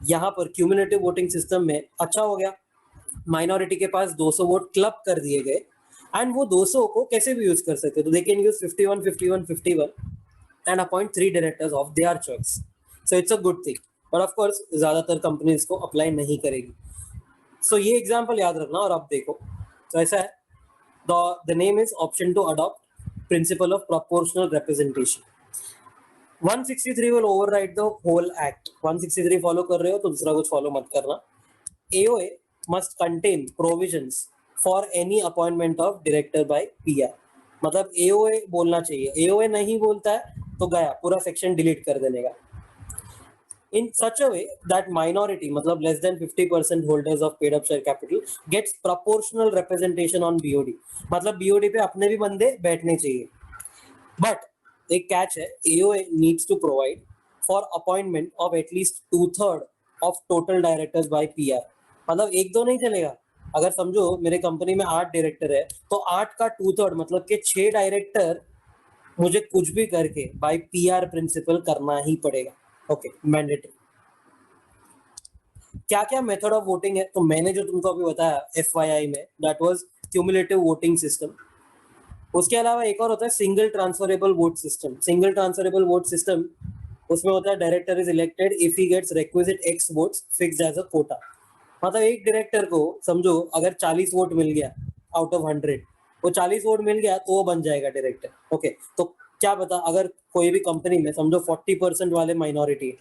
यहाँ पर क्यूमुलेटिव वोटिंग सिस्टम में अच्छा हो गया, माइनॉरिटी के पास 200 वोट क्लब कर दिए गए, एंड वो 200 को कैसे भी यूज कर सकते, तो they can use 51 51 51 and appoint 3 directors of their choice. So it's a good thing, but of course ज्यादातर कंपनीज को अप्लाई नहीं करेगी। सो ये एग्जांपल याद रखना। और अब देखो, तो ऐसा है, the name is option to adopt principle of proportional representation. 163 will override the whole act. 163 follow कर रहे हो तो दूसरा कुछ फॉलो मत करना। AOA must contain provisions for any appointment of director by PR, मतलब AOA बोलना चाहिए, AOA नहीं बोलता है तो गया, पूरा सेक्शन डिलीट कर देने का। In such a way that minority, मतलब less than 50% holders of paid up share capital gets proportional representation on BOD, मतलब BOD पे अपने भी बंदे बैठने चाहिए। बट एक कैच है, AOA needs to provide for appointment of at least 2/3 of total directors by PR, मतलब 1-2 नहीं चलेगा। अगर समझो मेरे कंपनी में 8 डायरेक्टर है तो 8 का 2/3 मतलब के 6 डायरेक्टर मुझे कुछ भी करके बाय PR प्रिंसिपल करना ही पड़ेगा। Okay, mandatory. क्या क्या मेथड ऑफ वोटिंग है, तो मैंने जो तुमको अभी बताया FYI में, that was cumulative voting system. उसके अलावा एक और होता है single transferable vote system. Single transferable vote system, उसमें होता है director is elected if he gets requisite X votes fixed as a quota, मतलब एक डायरेक्टर को समझो अगर 40 वोट मिल गया आउट ऑफ 100, वो 40 वोट मिल गया तो वो बन जाएगा डायरेक्टर। ओके, तो क्या बता, अगर कोई भी कंपनी में समझो 40% वाले माइनॉरिटी,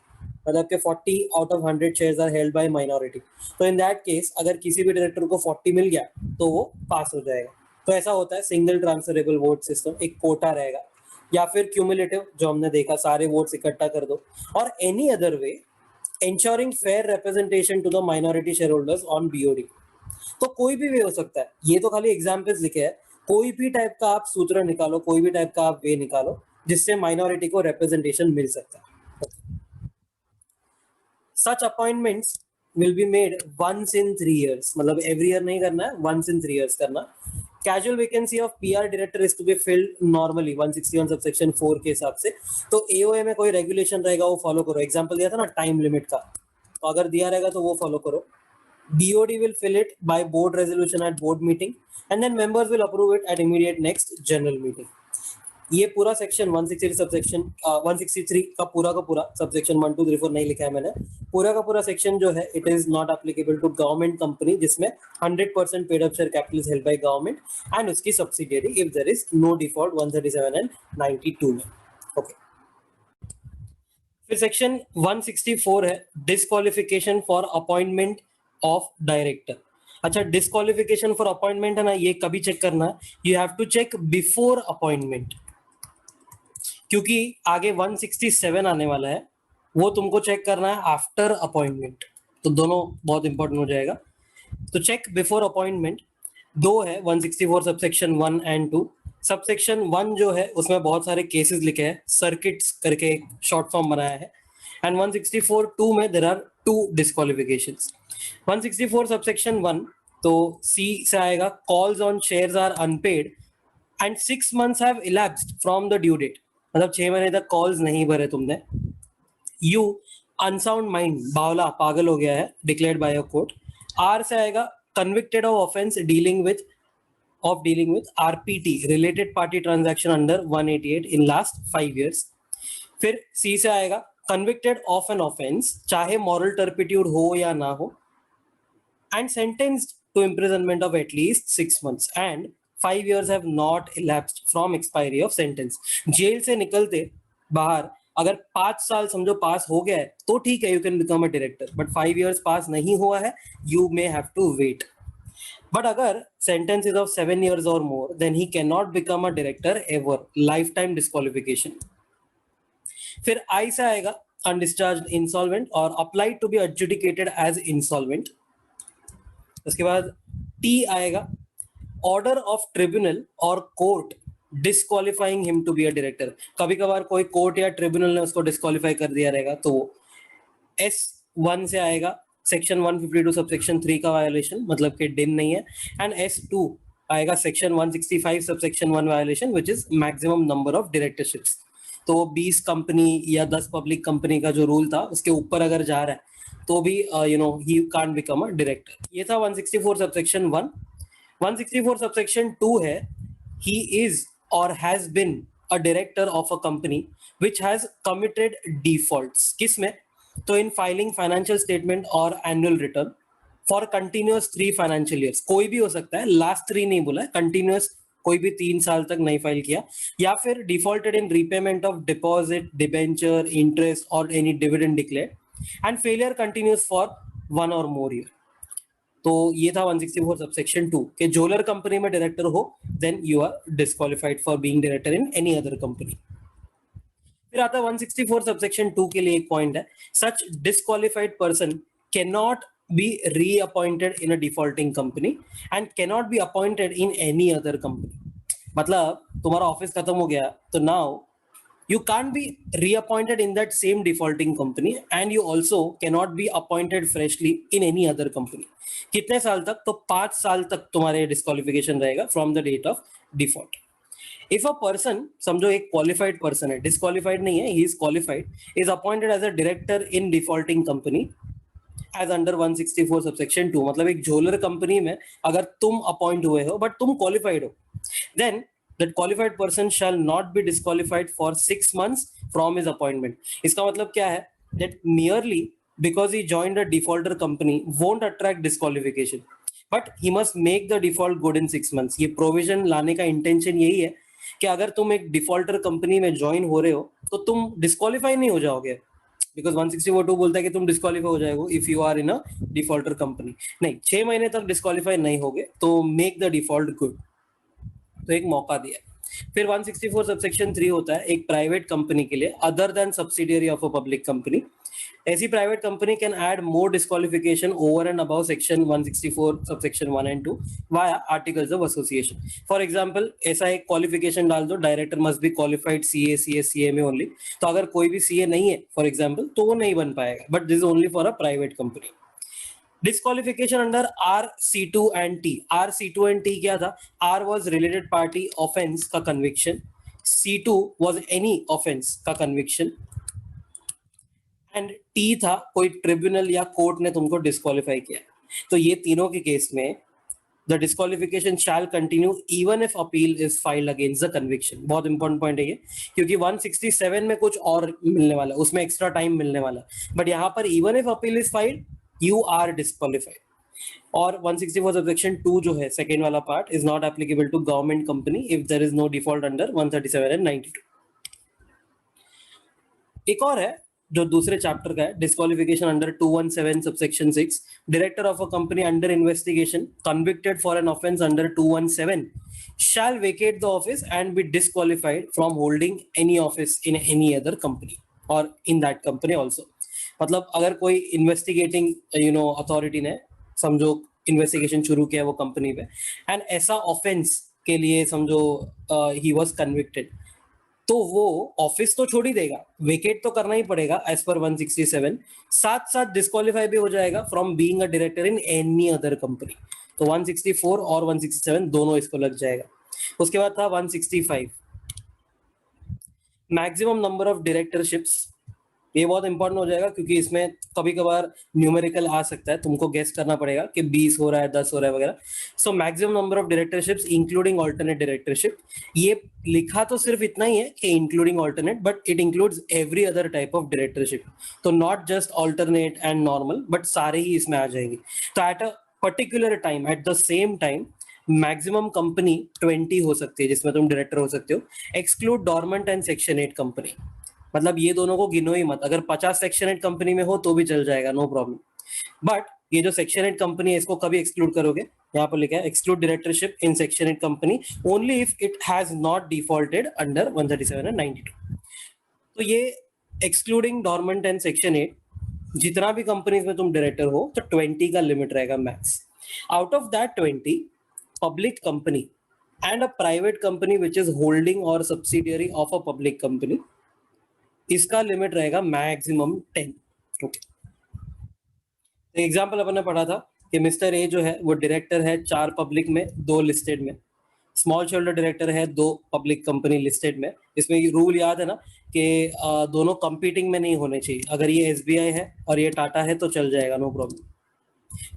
मतलब कि 40 out of 100 shares are held by minority, तो इन दैट केस अगर किसी भी डायरेक्टर को 40 मिल गया तो वो पास हो जाएगा। तो ऐसा होता है सिंगल ट्रांसफरेबल वोट सिस्टम, एक कोटा रहेगा, या फिर क्यूमुलेटिव जो हमने देखा सारे वोट्स इकट्ठा कर दो, और any other way ensuring fair representation to the minority shareholders on BOD। तो कोई भी वे हो सकता है, ये तो खाली एग्जाम्पल्स लिखे हैं, कोई भी टाइप का आप सूत्र निकालो, कोई भी टाइप का आप वे निकालो जिससे माइनॉरिटी को रिप्रेजेंटेशन मिल सकता है। Such appointments will be made once in 3 years, मतलब एवरी ईयर नहीं करना है, वंस इन 3 years करना। Casual vacancy of PR director is to be filled normally 161 subsection 4 के हिसाब से। तो AOA में कोई रेगुलेशन रहेगा वो फॉलो करो। एग्जांपल दिया था ना टाइम लिमिट का, तो अगर दिया रहेगा तो वो फॉलो करो। BOD will fill it by board resolution at board meeting and then members will approve it at immediate next general meeting। ये पूरा सेक्शन 163 सबसेक्शन 163 का पूरा सबसेक्शन 1 2 3 4 नहीं लिखा है मैंने, पूरा का पूरा सेक्शन जो है it is not applicable to government company जिसमें 100% paid up share capital is held by government and उसकी subsidiary if there is no default 137 and 92 में। ओके, फिर सेक्शन 164 है disqualification for appointment of director. अच्छा, disqualification for appointment है ना, ये कभी चेक करना, you have to check before appointment, क्योंकि आगे 167 आने वाला है, वो तुमको चेक करना है आफ्टर अपॉइंटमेंट, तो दोनों बहुत इंपॉर्टेंट हो जाएगा। तो चेक बिफोर अपॉइंटमेंट दो है, 164 सबसेक्शन 1 एंड 2। सबसेक्शन 1 जो है उसमें बहुत सारे केसेस लिखे हैं, सर्किट्स करके एक शॉर्ट फॉर्म बनाया है, एंड 164 2 में देयर आर 2 डिस्क्वालिफिकेशंस। 164 सबसेक्शन 1 तो सी से आएगा, calls on shares are unpaid and 6 months have elapsed from the due date, मतलब 6 महीने तक कॉल्स नहीं भरे तुमने। यू अनसाउंड माइंड, बावला पागल हो गया है, declared by a court. R से आएगा, convicted of offence dealing with RPT related party transaction under 188 in last 5 years। फिर सी से आएगा, कन्विक्टेड ऑफ एन ऑफेंस चाहे मॉरल टर्पिट्यूड हो या ना हो and sentenced to imprisonment of at least 6 months and 5 years have not elapsed from expiry of sentence। Jail से निकलते बाहर अगर 5 साल समझो पास हो गया है तो ठीक है, you can become a director, but 5 years pass नहीं हुआ है, you may have to wait. But अगर sentence is of 7 years or more, then he cannot become a director ever, lifetime disqualification। फिर आई से आएगा, अनडिस्चार्ज्ड इंसॉल्वेंट और applied to be adjudicated as insolvent. उसके बाद टी आएगा, order of tribunal और court disqualifying him to be a director. कभी कभार कोई कोर्ट या ट्रिब्यूनल ने उसको डिस्क्वालिफाई कर दिया रहेगा, तो S1 से आएगा, सेक्शन 152 सबसेक्शन 3 का वायोलेशन, मतलब कि डिन नहीं है, एंड S2 आएगा, section 165 subsection 1 violation which is maximum number of directorships. तो 20 कंपनी या 10 पब्लिक कंपनी का जो रूल था उसके ऊपर अगर जा रहा है तो भी he can't become a director. ये था 164 सबसेक्शन 1। 164 सबसेक्शन 2 है, he is or has been a director of a company which has committed defaults. किसमें? तो इन फाइलिंग फाइनेंशियल स्टेटमेंट और annual return for continuous 3 financial years. कोई भी हो सकता है, लास्ट 3 नहीं बोला है, कंटिन्यूअस कोई भी 3 साल तक नहीं फाइल किया, या फिर defaulted in repayment of deposit, debenture, interest और any dividend declared, and failure continues for 1 or more year. तो ये था 164 सबसेक्शन 2 के जोलर कंपनी में डायरेक्टर हो then you are disqualified for being director in any other company. फिर आता है 164 सबसेक्शन 2 के लिए एक पॉइंट है, such disqualified person can not be reappointed in a defaulting company and can not be appointed in any other company. मतलब तुम्हारा office खत्म हो गया तो now you can't be reappointed in that same defaulting company and you also cannot be appointed freshly in any other company। कितने साल तक? तो 5 साल तक तुम्हारे डिस्क्वालिफिकेशन रहेगा from the date of default. If a person, समझो एक क्वालिफाइड पर्सन है, डिस्क्वालिफाइड नहीं है, he is qualified, is appointed as a director in defaulting company as under 164 subsection 2, मतलब एक झोलर कंपनी में अगर तुम अपॉइंट हुए हो बट तुम क्वालिफाइड हो, then that qualified person shall not be disqualified for 6 months from his appointment। इसका मतलब क्या है? that merely because he joined a defaulter company won't attract disqualification, but he must make the default good in 6 months। ये provision लाने का intention यही है कि अगर तुम एक डिफॉल्टर कंपनी में ज्वाइन हो रहे हो तो तुम डिस्क्वालीफाई नहीं हो जाओगे, बिकॉज 164 बोलता है कि तुम डिस्क्वालीफाई हो जाएगा if you are in a defaulter company. नहीं, 6 महीने तक डिस्क्वालीफाई नहीं होगे, तो मेक द डिफॉल्ट गुड, तो एक मौका दिया। फिर 164 सबसेक्शन 3 होता है एक प्राइवेट कंपनी के लिए, other than subsidiary of a public company. ऐसी private company can add more disqualification over and above section 164 subsection 1 and 2 via articles of association. For example, ऐसा एक क्वालिफिकेशन डाल दो, director must be qualified CA, CS, CMA only. तो अगर कोई भी CA नहीं है फॉर एग्जांपल, तो वो नहीं बन पाएगा, but this is only for a private company. Disqualification under RC2 and T। RC2 and T क्या था? R was related party offense का conviction, C2 was any offense का conviction, एंड T था कोई ट्रिब्यूनल या कोर्ट ने तुमको disqualify किया। तो ये तीनों के केस में the disqualification shall continue even if appeal is filed against the conviction. बहुत इंपॉर्टेंट पॉइंट है ये, क्योंकि 167 में कुछ और मिलने वाला है, उसमें एक्स्ट्रा टाइम मिलने वाला है, बट यहाँ पर even if appeal is filed you are disqualified. और 164 subsection 2 जो है सेकेंड वाला part is not applicable to government company if there is no default under 137 and 92. एक और है जो दूसरे चैप्टर का है, disqualification under 217 subsection 6. Director of a company under investigation convicted for an offence under 217 shall vacate the office and be disqualified from holding any office in any other company or in that company also. मतलब अगर कोई investigating authority ने समझो investigation शुरू किया वो company पे and ऐसा ऑफेंस के लिए समझो ही वाज कन्विक्टेड, तो वो ऑफिस तो छोड़ ही देगा, वेकेट तो करना ही पड़ेगा एज पर 167, साथ साथ डिस्क्वालीफाई भी हो जाएगा from being a director in any other company. तो 164 और 167 दोनों इसको लग जाएगा. उसके बाद था 165 मैक्सिमम नंबर ऑफ डायरेक्टरशिप्स. ये बहुत इंपॉर्टेंट हो जाएगा क्योंकि इसमें कभी कभार न्यूमेरिकल आ सकता है, तुमको गेस करना पड़ेगा कि 20 हो रहा है, 10 हो रहा है वगैरह. So maximum number of directorships including alternate directorship. ये लिखा तो सिर्फ इतना ही है कि including alternate, but it includes every other type of directorship. तो not just alternate and normal, but सारे ही इसमें आ जाएंगे. तो at a particular time at the same time maximum company 20 हो सकती है जिसमें तुम डायरेक्टर हो सकते हो. Exclude dormant and section 8 company, मतलब ये दोनों को गिनो ही मत. अगर 50 सेक्शन 8 कंपनी में हो तो भी चल जाएगा, नो प्रॉब्लम. बट ये जो सेक्शन 8 कंपनी है इसको कभी एक्सक्लूड करोगे, यहाँ पर लिखा है exclude directorship in section 8 company only if it has not defaulted under 137 and 92. तो ये एक्सक्लूडिंग डॉर्मेंट एंड सेक्शन 8 जितना भी कंपनीज में तुम डायरेक्टर हो तो 20 का लिमिट रहेगा max. Out of that 20 public company and a private company which is holding और subsidiary of a public company, इसका लिमिट रहेगा मैक्सिमम 10. ओके, एग्जांपल अपन ने पढ़ा था कि मिस्टर ए जो है वो डायरेक्टर है 4 पब्लिक में 2 लिस्टेड में, स्मॉल शेयरहोल्डर डायरेक्टर है 2 पब्लिक कंपनी लिस्टेड में. इसमें रूल याद है ना कि दोनों कंपीटिंग में नहीं होने चाहिए. अगर ये एसबीआई है और ये टाटा है तो चल जाएगा, नो प्रॉब्लम.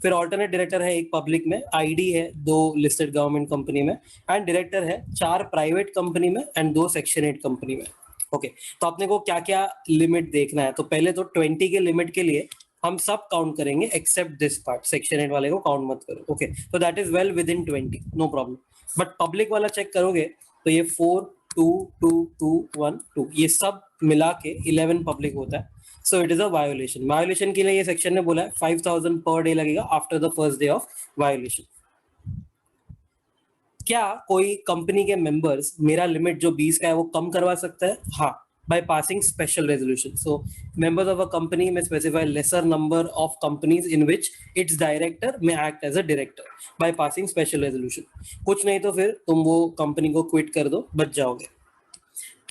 फिर ऑल्टरनेट डायरेक्टर है 1 पब्लिक में, आईडी है 2 लिस्टेड गवर्नमेंट कंपनी में, एंड डायरेक्टर है 4 प्राइवेट कंपनी में एंड 2 सेक्शन 8 कंपनी में. ओके, तो अपने को क्या क्या लिमिट देखना है. तो पहले तो 20 के लिमिट के लिए हम सब काउंट करेंगे एक्सेप्ट दिस पार्ट, सेक्शन 8 वाले को काउंट मत करो. ओके, तो that is well within 20, no problem. But public वाला चेक करोगे तो ये 4 2 2 2 1 2 ये सब मिला के 11 पब्लिक होता है. So it is a violation. Violation के लिए ये सेक्शन ने बोला है 5000 पर डे लगेगा after the first day of violation. क्या कोई कंपनी के मेंबर्स मेरा लिमिट जो 20 का है वो कम करवा सकता है? हाँ, by passing special resolution. So members of a company may specify lesser number of companies in which its director may act as a director by passing special resolution. कुछ नहीं तो फिर तुम वो कंपनी को क्विट कर दो, बच जाओगे.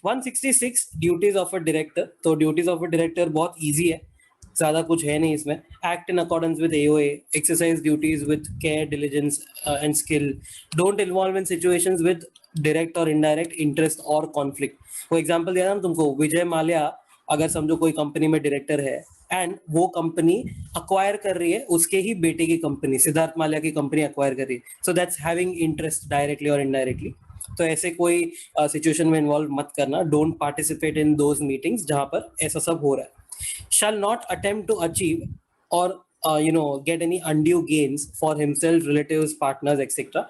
166 ड्यूटीज ऑफ अ डायरेक्टर. तो ड्यूटीज ऑफ अ डायरेक्टर बहुत इजी है, ज्यादा कुछ है नहीं इसमें. Act in accordance with AOA, exercise duties with care, diligence and skill, don't involve in situations with direct और इनडायरेक्ट इंटरेस्ट और कॉन्फ्लिक्ट. वो एग्जांपल दिया ना तुमको, विजय माल्या अगर समझो कोई कंपनी में डायरेक्टर है एंड वो कंपनी अक्वायर कर रही है उसके ही बेटे की कंपनी, सिद्धार्थ माल्या की कंपनी अक्वायर कर रही है, so that's having interest directly और इनडायरेक्टली. तो ऐसे कोई सिचुएशन में इन्वॉल्व मत करना. Don't participate in those meetings जहां पर ऐसा सब हो रहा है. shall not attempt to achieve or get any undue gains for himself, relatives, partners, etc.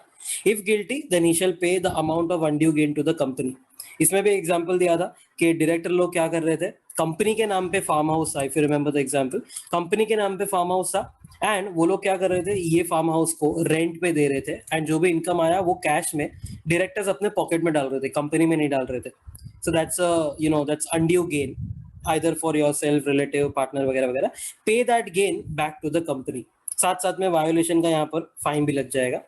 If guilty, then he shall pay the amount of undue gain to the company. इसमें भी example दिया था कि डायरेक्टर लोग क्या कर रहे थे, कंपनी के नाम पे फार्म हाउस था. If you remember the example, company के नाम पे फार्म हाउस था एंड वो लोग क्या कर रहे थे, ये फार्म हाउस को रेंट पे दे रहे थे एंड जो भी इनकम आया वो कैश में डायरेक्टर्स अपने पॉकेट में डाल रहे थे, कंपनी में नहीं डाल रहे थे. So that's undue gain either for yourself, relative, partner वगैरह वगैरह. Pay that gain back to the company. साथ साथ में वायोलेशन का यहाँ पर फाइन भी लग जाएगा.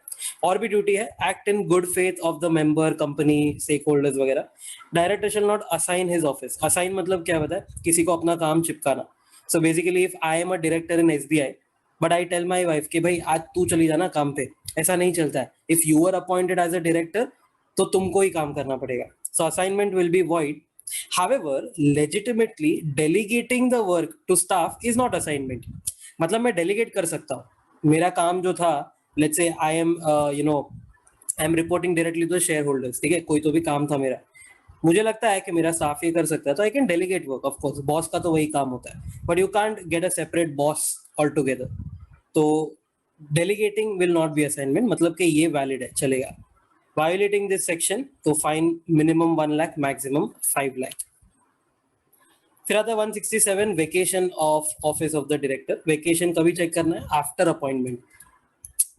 और भी ड्यूटी है, act in good faith of the member, company, stakeholders वगैरह. Director shall not assign his office. Assign मतलब क्या होता है, किसी को अपना काम चिपकाना. So basically if I am a director in SBI but I tell my wife कि भाई आज तू चली जाना काम पे, ऐसा नहीं चलता है. If you are appointed as a director तो तुमको ही काम करना पड़ेगा. So assignment will be void. However, legitimately delegating the work to staff is not assignment. मतलब मैं delegate कर सकता हूँ, मेरा काम जो था let's say I am I am reporting directly to shareholders, ठीक है, कोई तो भी काम था मेरा, मुझे लगता है कि मेरा स्टाफ ये कर सकता है, तो I can delegate work, of course boss का तो वही काम होता है, but you can't get a separate boss all together, तो delegating will not be assignment, मतलब कि ये वैलिड है, चलेगा। वायोलेटिंग दिस सेक्शन तो fine minimum 1 lakh, maximum 5 lakh. फिर आता है 167 vacation of office of the director. Vacation कभी चेक करना है? आफ्टर अपॉइंटमेंट,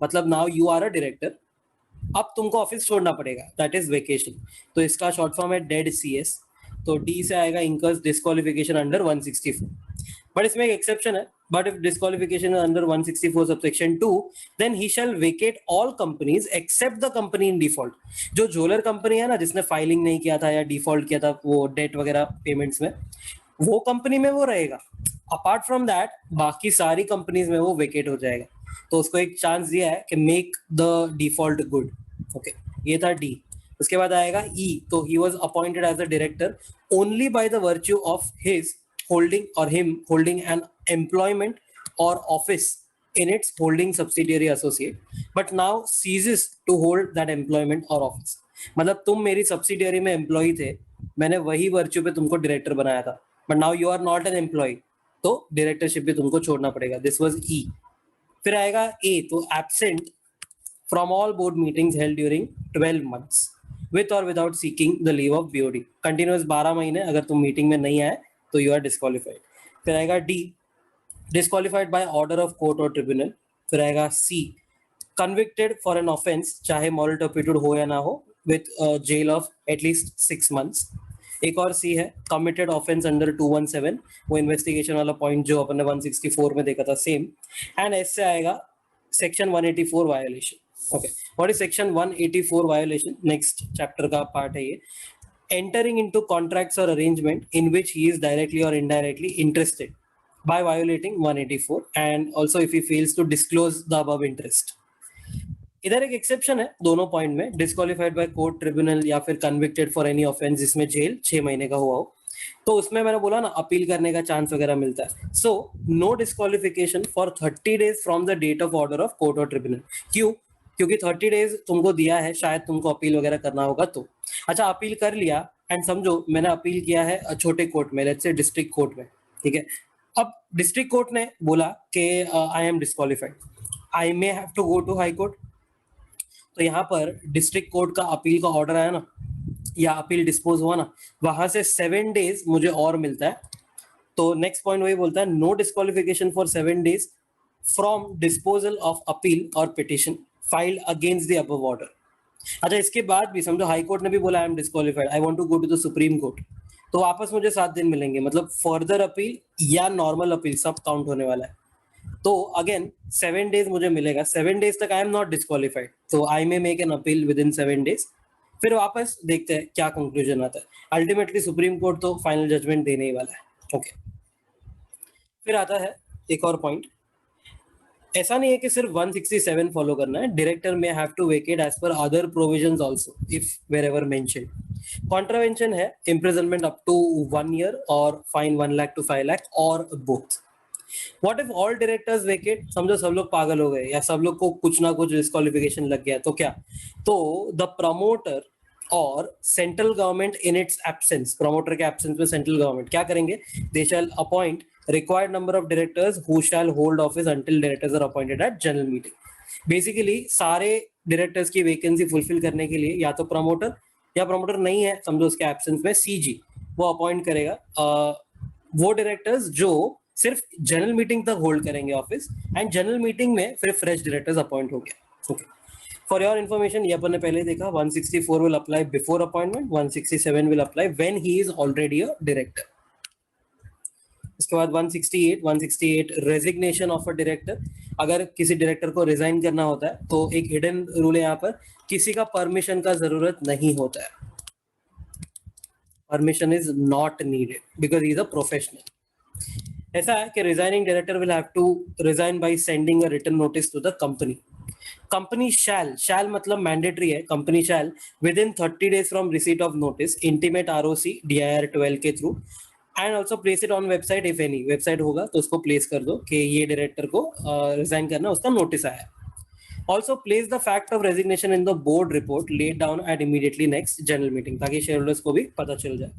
मतलब now you are a director, अब तुमको ऑफिस छोड़ना पड़ेगा, दैट इज वेकेशन। तो इसका शॉर्ट फॉर्म है डेड CS, तो डी से आएगा इंकर्स डिस्क्वालिफिकेशन अंडर 164, बट इसमें एक एक्सेप्शन है, but if disqualification under 164 subsection 2 then he shall vacate all companies except the company in default. जो ज्वेलर कंपनी है ना, जिसने फाइलिंग नहीं किया था या डिफॉल्ट किया था वो डेट वगैरह पेमेंट्स में, वो कंपनी में वो रहेगा, अपार्ट फ्रॉम दैट बाकी सारी कंपनीज में वो वेकेट हो जाएगा। तो उसको एक चांस दिया है कि make the default good. Okay, ये था डी। उसके बाद आएगा ई, तो he was appointed as a director only by the virtue of his holding or him holding an employment or office in its holding subsidiary associate but now ceases to hold that employment or office। मतलब तुम मेरी subsidiary में employ थे, मैंने वही virtue पे तुमको director बनाया था, but now you are not an employ, तो डायरेक्टरशिप भी तुमको छोड़ना पड़ेगा। This was E. फिर आएगा ए, तो absent from all board meetings held during 12 months with or without seeking the leave of BOD। Continuous 12 महीने अगर तुम मीटिंग में नहीं आए तो यू आर डिस्क्वालिफाइड। फिर आएगा D, disqualified by order of court और ट्रिब्यूनल। फिर आएगा C, convicted for an offence, चाहे मॉरल टर्पिट्यूड हो या ना हो, with jail of at least 6 months। एक और सी है, कमिटेड ऑफेंस अंडर 217, वो इन्वेस्टिगेशन वाला पॉइंट जो अपन ने 164 में देखा था, सेम। एंड एस से आएगा section 184 violation. Okay, what is section 184 violation? Next chapter का पार्ट है ये। entering into contracts or arrangement in which he is directly or indirectly interested by violating 184, and also if he fails to disclose the above interest। इधर एक exception है दोनों point में, disqualified by court, tribunal या फिर convicted for any offence जिसमें jail 6 महीने का हुआ हो, तो उसमें मैंने बोला ना अपील करने का चांस वगैरह मिलता है। So no disqualification for 30 days from the date of order of court और ट्रिब्यूनल। क्यों? क्योंकि 30 days तुमको दिया है, शायद तुमको अपील वगैरह करना होगा तो। अच्छा, अपील कर लिया एंड समझो मैंने अपील किया है छोटे कोर्ट में, लेट्स से डिस्ट्रिक्ट कोर्ट में, ठीक है। अब डिस्ट्रिक्ट कोर्ट ने बोला कि I am disqualified, I may have to go to high court. तो यहाँ पर डिस्ट्रिक्ट कोर्ट का अपील का ऑर्डर आया ना, या अपील डिस्पोज हुआ ना, वहां से 7 days मुझे और मिलता है। तो नेक्स्ट पॉइंट वही बोलता है, no disqualification for 7 days from disposal of appeal और petition filed against the above order. अच्छा, इसके बाद भी समझो हाई कोर्ट ने भी बोला I am disqualified, I want to go to the supreme court, तो वापस मुझे 7 दिन मिलेंगे, मतलब फर्दर अपील या नॉर्मल अपील सब काउंट होने वाला है। तो अगेन 7 days मुझे मिलेगा, 7 days तक आई एम नॉट डिस्क्वालिफाइड, तो I may make an appeal within 7 days। फिर वापस देखते हैं क्या कंक्लूजन आता है। अल्टीमेटली सुप्रीम कोर्ट तो फाइनल जजमेंट देने ही वाला है। ओके, फिर आता है एक और पॉइंट, ऐसा नहीं है कि सिर्फ 167 फॉलो करना है, director may have to vacate as per other provisions also if wherever mentioned. Contravention है इम्प्रिजनमेंट अप टू 1 year और फाइन 1 lakh to 5 lakh और both. What if all directors vacate? समझो सब लोग पागल हो गए या सब लोग को कुछ ना कुछ डिस्क्वालिफिकेशन लग गया, तो क्या? तो द प्रमोटर और central government in its absence, promoter के एब्सेंस में सेंट्रल गवर्नमेंट क्या करेंगे? They shall appoint required number of directors who shall hold office until directors are appointed at general meeting। Basically सारे डायरेक्टर्स की vacancy fulfil करने के लिए या तो प्रमोटर, या प्रमोटर नहीं है समझो उसके एब्सेंस में CG, वो अपॉइंट करेगा वो डायरेक्टर्स जो सिर्फ जनरल मीटिंग तक होल्ड करेंगे ऑफिस, एंड जनरल मीटिंग में फिर फ्रेश डायरेक्टर्स अपॉइंट हो गया। ओके, फॉर योर इन्फॉर्मेशन ये अपन ने पहले देखा, 164 will apply before appointment, 167 will apply when he is already a director. उसके बाद 168 रेजिग्नेशन ऑफ अ डायरेक्टर। अगर किसी डायरेक्टर को रिजाइन करना होता है तो एक हिडन रूल है यहाँ पर, किसी का परमिशन का जरूरत नहीं होता है, permission is not needed because he is a professional. ऐसा है कि resigning director will have to resign by sending a written notice to the company. Company shall मतलब मैंडेटरी है, company shall within 30 days from receipt of notice intimate ROC DIR 12 के through and also place it on website if any, website होगा तो उसको place कर दो कि ये डायरेक्टर को रिजाइन करना, उसका नोटिस आया। Also place the fact of resignation in the board report laid down at immediately next general meeting, ताकि shareholders को भी पता चल जाए.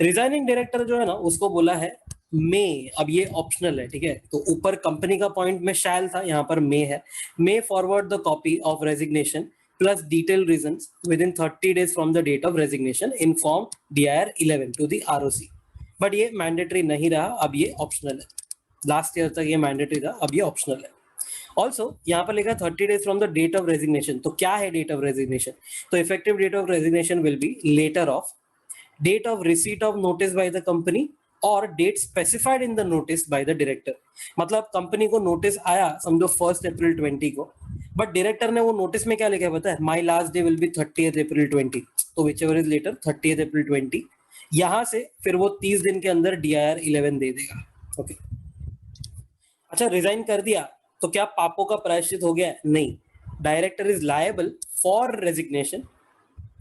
रिजाइनिंग डायरेक्टर जो है ना उसको बोला है मे, अब ये ऑप्शनल है, ठीक है. तो ऊपर कंपनी का पॉइंट में शैल था, यहाँ पर मे है. May forward the copy of resignation plus detailed reasons within 30 days from the date of resignation in form DIR 11 to the ROC. But ये मैंडेटरी नहीं रहा, अब ये ऑप्शनल है. लास्ट ईयर तक ये मैंडेटरी था, अब ये ऑप्शनल है. ऑल्सो यहाँ पर लिखा 30 days from the date of resignation. तो क्या है डेट ऑफ रेजिग्नेशन? तो effective date of resignation will be later of date of receipt of notice by the company or date specified in the notice by the director. मतलब company को notice आया समझो 1 अप्रैल 20 को, but director ने वो notice में क्या लिखा है पता है? My last day will be 30th April 20. तो whichever is later 30th April 20, यहां से फिर वो 30 दिन के अंदर DIR 11 दे देगा. ओके. अच्छा, रिजाइन कर दिया तो क्या पापों का प्रायश्चित हो गया? नहीं. Director is liable for resignation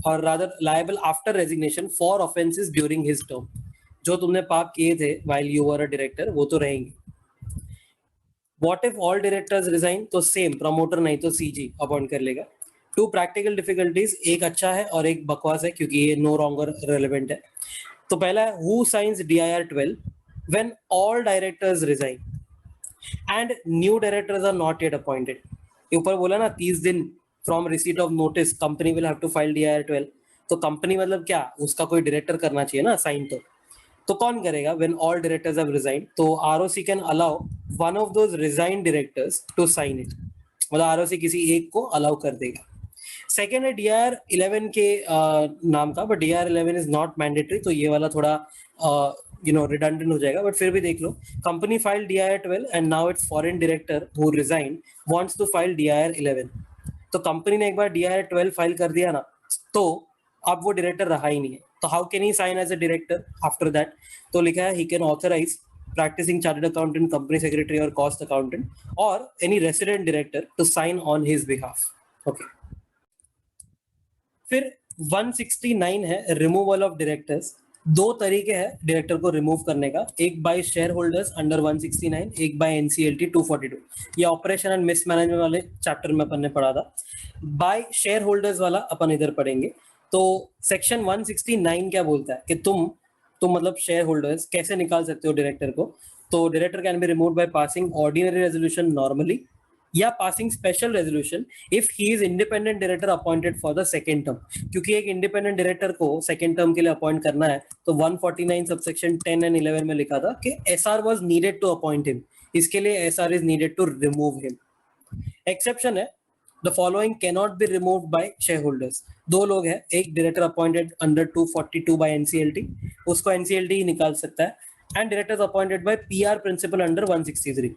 और rather liable after resignation for offenses during his term. जो तुमने पाप किए थे while you were a director वो तो रहेंगे. What if all directors resign? तो सेम, प्रमोटर नहीं तो CG अपॉइंट कर लेगा. टू प्रैक्टिकल डिफिकल्टीज, एक अच्छा है और एक बकवास है क्योंकि ये नो लॉन्गर रेलेवेंट है. तो पहला है who signs DIR 12 when all directors resign and new directors are not yet appointed. ये ऊपर बोला ना 30 दिन from receipt of notice company will have to file DIR 12. तो कंपनी मतलब क्या, उसका कोई डायरेक्टर करना चाहिए ना साइन. तो कौन करेगा? When all directors have resigned. तो ROC can allow one of those resign directors to sign it. मतलब ROC किसी एक को अलाउ कर देगा. सेकेंड है DIR 11 के नाम का, but DIR 11 is not mandatory. तो ये वाला थोड़ा रिडंडेंट हो जाएगा, बट फिर भी देख लो. Company file DIR 12 and now it's foreign director who resign wants to file DIR 11. तो कंपनी ने एक बार DIR 12 फाइल कर दिया ना, तो अब वो डायरेक्टर रहा ही नहीं है. तो how can he sign as a director after that? तो लिखा है he can authorise practicing chartered accountant, company secretary or cost accountant or any resident director to sign on his behalf. Okay. फिर 169 है removal of directors. दो तरीके हैं director को remove करने का, एक बाय शेयर होल्डर्स अंडर 169, एक बाय NCLT 242. ये ऑपरेशन एंड मिसमैनेजमेंट वाले चैप्टर में अपन ने पढ़ा था. बाय शेयर होल्डर्स वाला अपन इधर पढ़ेंगे. तो सेक्शन 169 क्या बोलता है कि तुम मतलब शेयर होल्डर्स कैसे निकाल सकते हो डायरेक्टर को. तो director can be removed by passing ordinary resolution normally या passing special resolution if he is independent director appointed for the second term. क्योंकि एक इंडिपेंडेंट डायरेक्टर को सेकंड टर्म के लिए अपॉइंट करना है, तो 149 सबसेक्शन 10 एंड 11 में लिखा था कि SR was needed to appoint him. इसके लिए SR is needed to remove him. Exception है, the following can not be removed by share holders. दो लोग हैं, एक director appointed under 242 by NCLT, उसको NCLT ही निकाल सकता है, and directors appointed by PR principal under 163.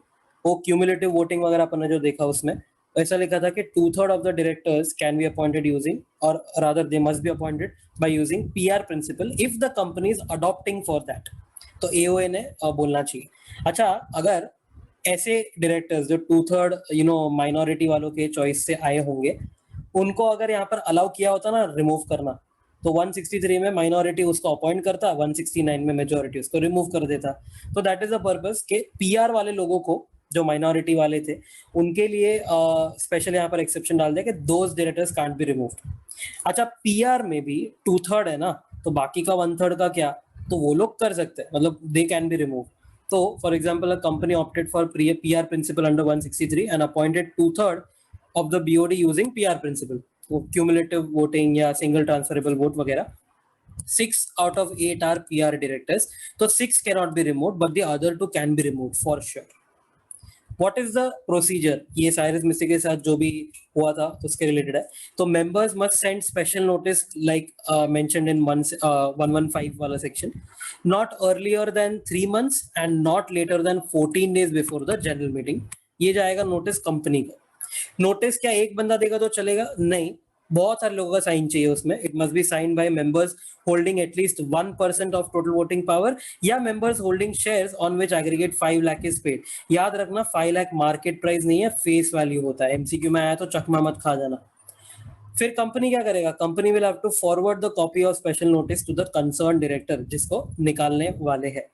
वो क्यूमुलेटिव वोटिंग वगैरह अपन ने जो देखा उसमें ऐसा लिखा था कि 2/3 of the directors can be appointed using, और rather they must be appointed by using PR principal if the company is adopting for that. तो AOA ने बोलना चाहिए. अच्छा, अगर ऐसे डायरेक्टर्स जो 2/3 माइनॉरिटी वालों के चॉइस से आए होंगे, उनको अगर यहाँ पर अलाउ किया होता ना रिमूव करना, तो 163 में माइनॉरिटी उसको अपॉइंट करता, 169 में मेजॉरिटी उसको रिमूव कर देता. तो दैट इज द पर्पस के PR वाले लोगों को, जो माइनॉरिटी वाले थे, उनके लिए स्पेशल यहाँ पर एक्सेप्शन डाल दिया कि those directors can't be removed. अच्छा, PR में भी 2/3 है ना, तो बाकी का 1/3 का क्या, तो वो लोग कर सकते हैं, मतलब दे कैन बी रिमूव. तो for example, a company opted for PR principal under 163 and appointed 2/3 of the BOD using PR principle, वो क्यूमुलेटिव वोटिंग या सिंगल ट्रांसफरेबल वोट वगैरह. 6 out of 8 are PR directors, तो 6 cannot be removed, but the other 2 can be removed for sure. What is the procedure? ये Cyrus मिस्त्री के साथ जो भी हुआ था उसके रिलेटेड है. तो members must send special notice like mentioned in 115 वाला section, not earlier than 3 months and not later than 14 days before the general meeting. ये जाएगा नोटिस कंपनी का. नोटिस क्या एक बंदा देगा तो चलेगा? नहीं, बहुत सारे लोगों का साइन चाहिए उसमें. It must be sign by members holding at least 1% of total voting power या members holding shares on which aggregate 5 lakh is paid. याद रखना 5 लाख मार्केट प्राइस नहीं है, फेस वैल्यू होता है. MCQ में आया तो चकमा मत खा जाना. फिर कंपनी क्या करेगा? Company will have to forward the copy of special notice to the concern director जिसको निकालने वाले हैं.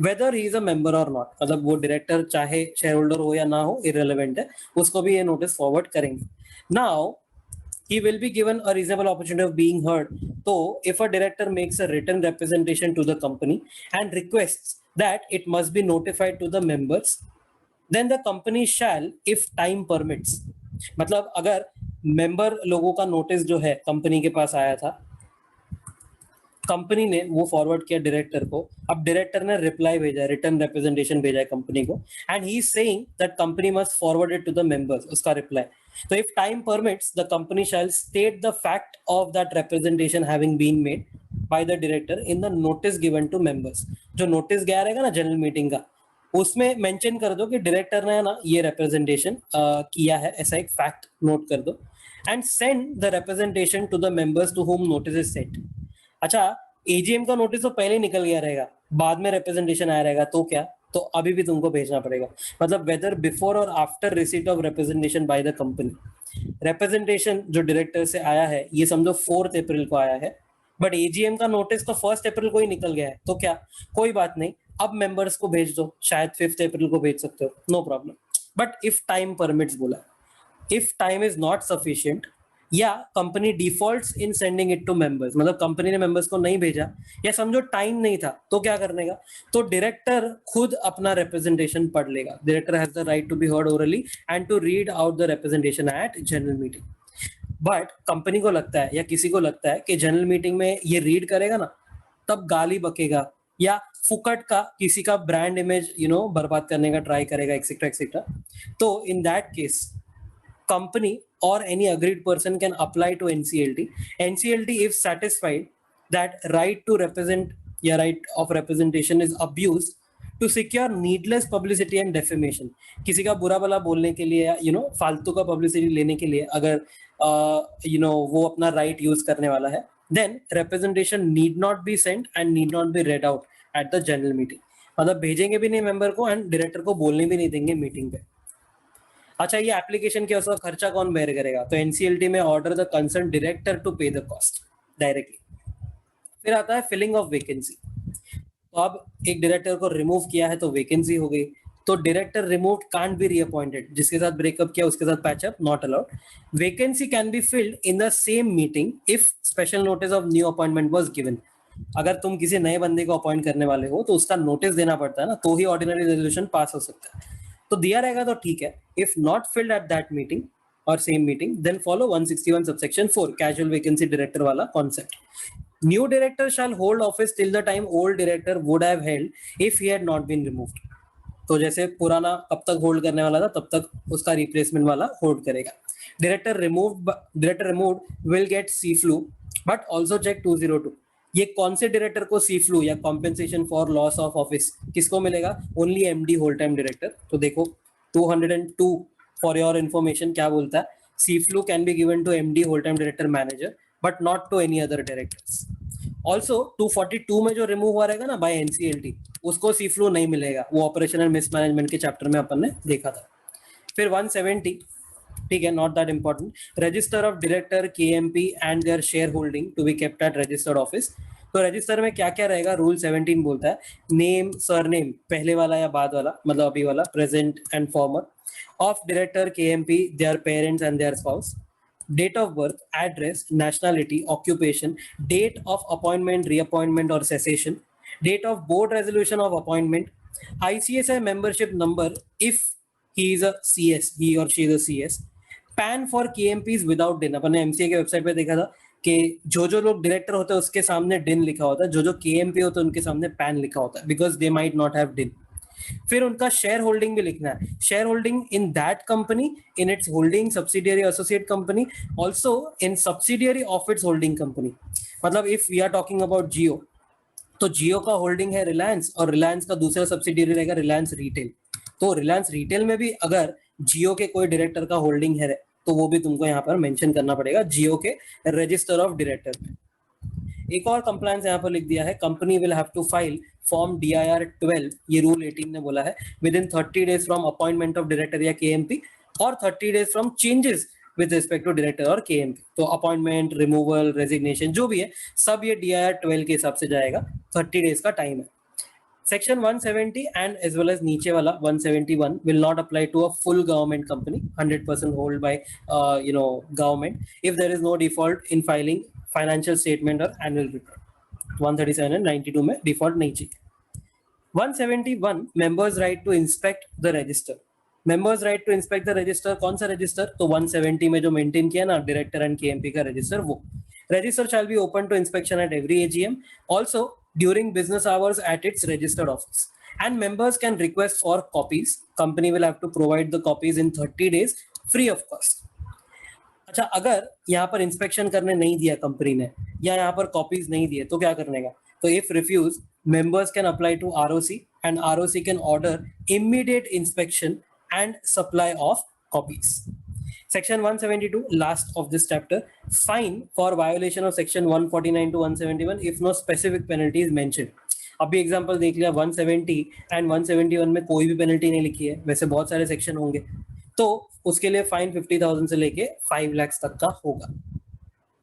Whether he is a member or not, मतलब वो डायरेक्टर चाहे शेयर होल्डर हो या ना हो, इररिलेवेंट है, उसको भी ये नोटिस फॉरवर्ड करेंगे. Now he will be given a reasonable opportunity of being heard. So if a director makes a written representation to the company and requests that it must be notified to the members, then the company shall, if time permits, मतलब अगर member लोगों का notice जो है company के पास आया था, company ने वो फॉरवर्ड किया डायरेक्टर को, अब डायरेक्टर ने रिप्लाई भेजा, रिटर्न रिप्रेजेंटेशन भेजा है कंपनी को, and he is saying that company must forward it to the members, उसका रिप्लाई. तो if time permits the company shall state the fact of that representation having been made by the director in the notice given to members. जो notice गया रहेगा ना general meeting का, उसमें mention कर दो कि डायरेक्टर ने ना ये रिप्रेजेंटेशन किया है, ऐसा एक फैक्ट नोट कर दो, and send the representation to the members to whom notice is sent. अच्छा, एजीएम का नोटिस तो पहले ही निकल गया रहेगा, बाद में रिप्रेजेंटेशन आया रहेगा, तो क्या, तो अभी भी तुमको भेजना पड़ेगा. मतलब वेदर बिफोर और after receipt of representation bye the company. Representation जो डायरेक्टर से आया है, ये समझो 4 अप्रैल को आया है, बट एजीएम का नोटिस तो 1 अप्रैल को ही निकल गया है, तो क्या, कोई बात नहीं, अब मेंबर्स को भेज दो, शायद 5 अप्रैल को भेज सकते हो, no problem. But if time permits बोला, if time is not sufficient या company defaults in sending it to members, मतलब कंपनी ने मेंबर्स को नहीं भेजा या समझो टाइम नहीं था, तो क्या करने का, तो डायरेक्टर खुद अपना रिप्रेजेंटेशन पढ़ लेगा. Director has the right to be heard orally and to read out the representation at general meeting. But company को लगता है या किसी को लगता है कि जनरल मीटिंग में ये रीड करेगा ना, तब गाली बकेगा या फुकट का किसी का ब्रांड इमेज बर्बाद करने का ट्राई करेगा, एक्सेट्रा एक्सेट्रा. तो in that case company or any agreed person can apply to NCLT. NCLT, if satisfied that right to represent या right of representation is abused to secure needless publicity and defamation, किसी का बुरा भला बोलने के लिए या फालतू का पब्लिसिटी लेने के लिए अगर वो अपना राइट यूज करने वाला है, then representation need not be sent and need not be read out at the general meeting. मतलब भेजेंगे भी नहीं मेंबर को एंड डायरेक्टर को बोलने भी नहीं देंगे मीटिंग पे. अच्छा, ये एप्लीकेशन के उसका खर्चा कौन बेयर करेगा, तो एनसीएलटी में order the concern director to pay the cost directly. फिर आता है फिलिंग ऑफ वैकेंसी. तो अब एक डायरेक्टर को रिमूव किया है तो वैकेंसी हो गई, तो director removed can't be reappointed, जिसके साथ ब्रेकअप किया उसके साथ patchup not allowed. Vacancy can be filled in the same meeting if special notice of new appointment was given. अगर तुम किसी नए बंदे को अपॉइंट करने वाले हो तो उसका नोटिस देना पड़ता है ना, तो ही ऑर्डिनरी रेजोल्यूशन पास हो सकता है. तो दिया रहेगा तो ठीक है. If not filled at that meeting और same meeting, then follow 161 subsection 4 casual vacancy director वाला concept. New director shall hold office till the time old director would have held if he had not been removed. तो जैसे पुराना कब तक hold करने वाला था तब तक उसका रिप्लेसमेंट वाला होल्ड करेगा. Director removed will get C FLO but also check 202. ये कौन से डायरेक्टर को सी फ्लू या compensation for loss of office किसको मिलेगा, only MD whole time director. तो देखो 202 फॉर योर इन्फॉर्मेशन क्या बोलता है, C FLO can be given to MD whole time director manager but not to any other directors. Also 242 में जो remove हुआ रहेगा ना बाय एनसीएलटी, उसको सी फ्लू नहीं मिलेगा, वो ऑपरेशनल मिसमैनेजमेंट के चैप्टर में अपन ने देखा था. फिर 170, ठीक है, not that important. Register of director KMP and their share holding to be kept at registered office. तो रजिस्टर में क्या क्या रहेगा, रूल 17 बोलता है नेम सरनेम, पहले वाला या बाद वाला, मतलब अभी वाला, present and former, of director KMP, their parents and their spouse, date of birth, address, nationality, occupation, date of appointment, reappointment or cessation, date of board resolution of appointment, ICSI membership number if he is a CS, he or she is a CS, PAN for KMPs without DIN. अपन ने MCA के website पे देखा था कि जो लोग director होते हैं उसके सामने DIN लिखा होता है, जो KMP होते हैं उनके सामने PAN लिखा होता है, because they might not have DIN. फिर उनका शेयर होल्डिंग भी लिखना है, share holding in that company, in its holding subsidiary associate company, also in subsidiary of its holding company. मतलब if we are talking about Jio, तो जियो का holding है रिलायंस और रिलायंस का दूसरा सब्सिडियरी रहेगा रिलायंस रिटेल. तो रिलायंस रिटेल में भी अगर जियो के कोई डायरेक्टर का होल्डिंग है तो वो भी तुमको यहाँ पर मेंशन करना पड़ेगा जियो के रजिस्टर ऑफ डायरेक्टर में. एक और कंप्लायंस यहाँ पर लिख दिया है, company will have to file form DIR 12, ये रूल 18 ने बोला है, within 30 days from appointment of director या KMP और 30 days from changes with respect to director और KMP. तो अपॉइंटमेंट, रिमूवल, रेजिग्नेशन जो भी है सब ये DIR 12 के हिसाब से जाएगा, 30 डेज का टाइम है. Section 170 and as well as नीचे वाला 171 will not apply to a full government company 100% hold by government if there is no default in filing financial statement or annual return. 137 and 92 में default नहीं चाहिए. 171 members right to inspect the register. Members right to inspect the register कौन सा register? तो 170 में जो maintain किया ना director and KMP का register वो. Register shall be open to inspection at every AGM. Also during business hours at its registered office. And members can request for copies. Company will have to provide the copies in 30 days free of cost. अच्छा, अगर यहाँ पर inspection करने नहीं दिया company ने या यहाँ पर कॉपीज नहीं दिए तो क्या करने का? तो if refuse members can apply to ROC and ROC can order immediate inspection and supply of copies. Section 172, last of this chapter, fine for violation of section 149 to 171 if no specific penalty is mentioned. अभी example देख लिया 170 and 171 में कोई भी penalty नहीं लिखी है, वैसे बहुत सारे सेक्शन होंगे, तो उसके लिए फाइन 50,000 से लेके 5 लाख तक का होगा.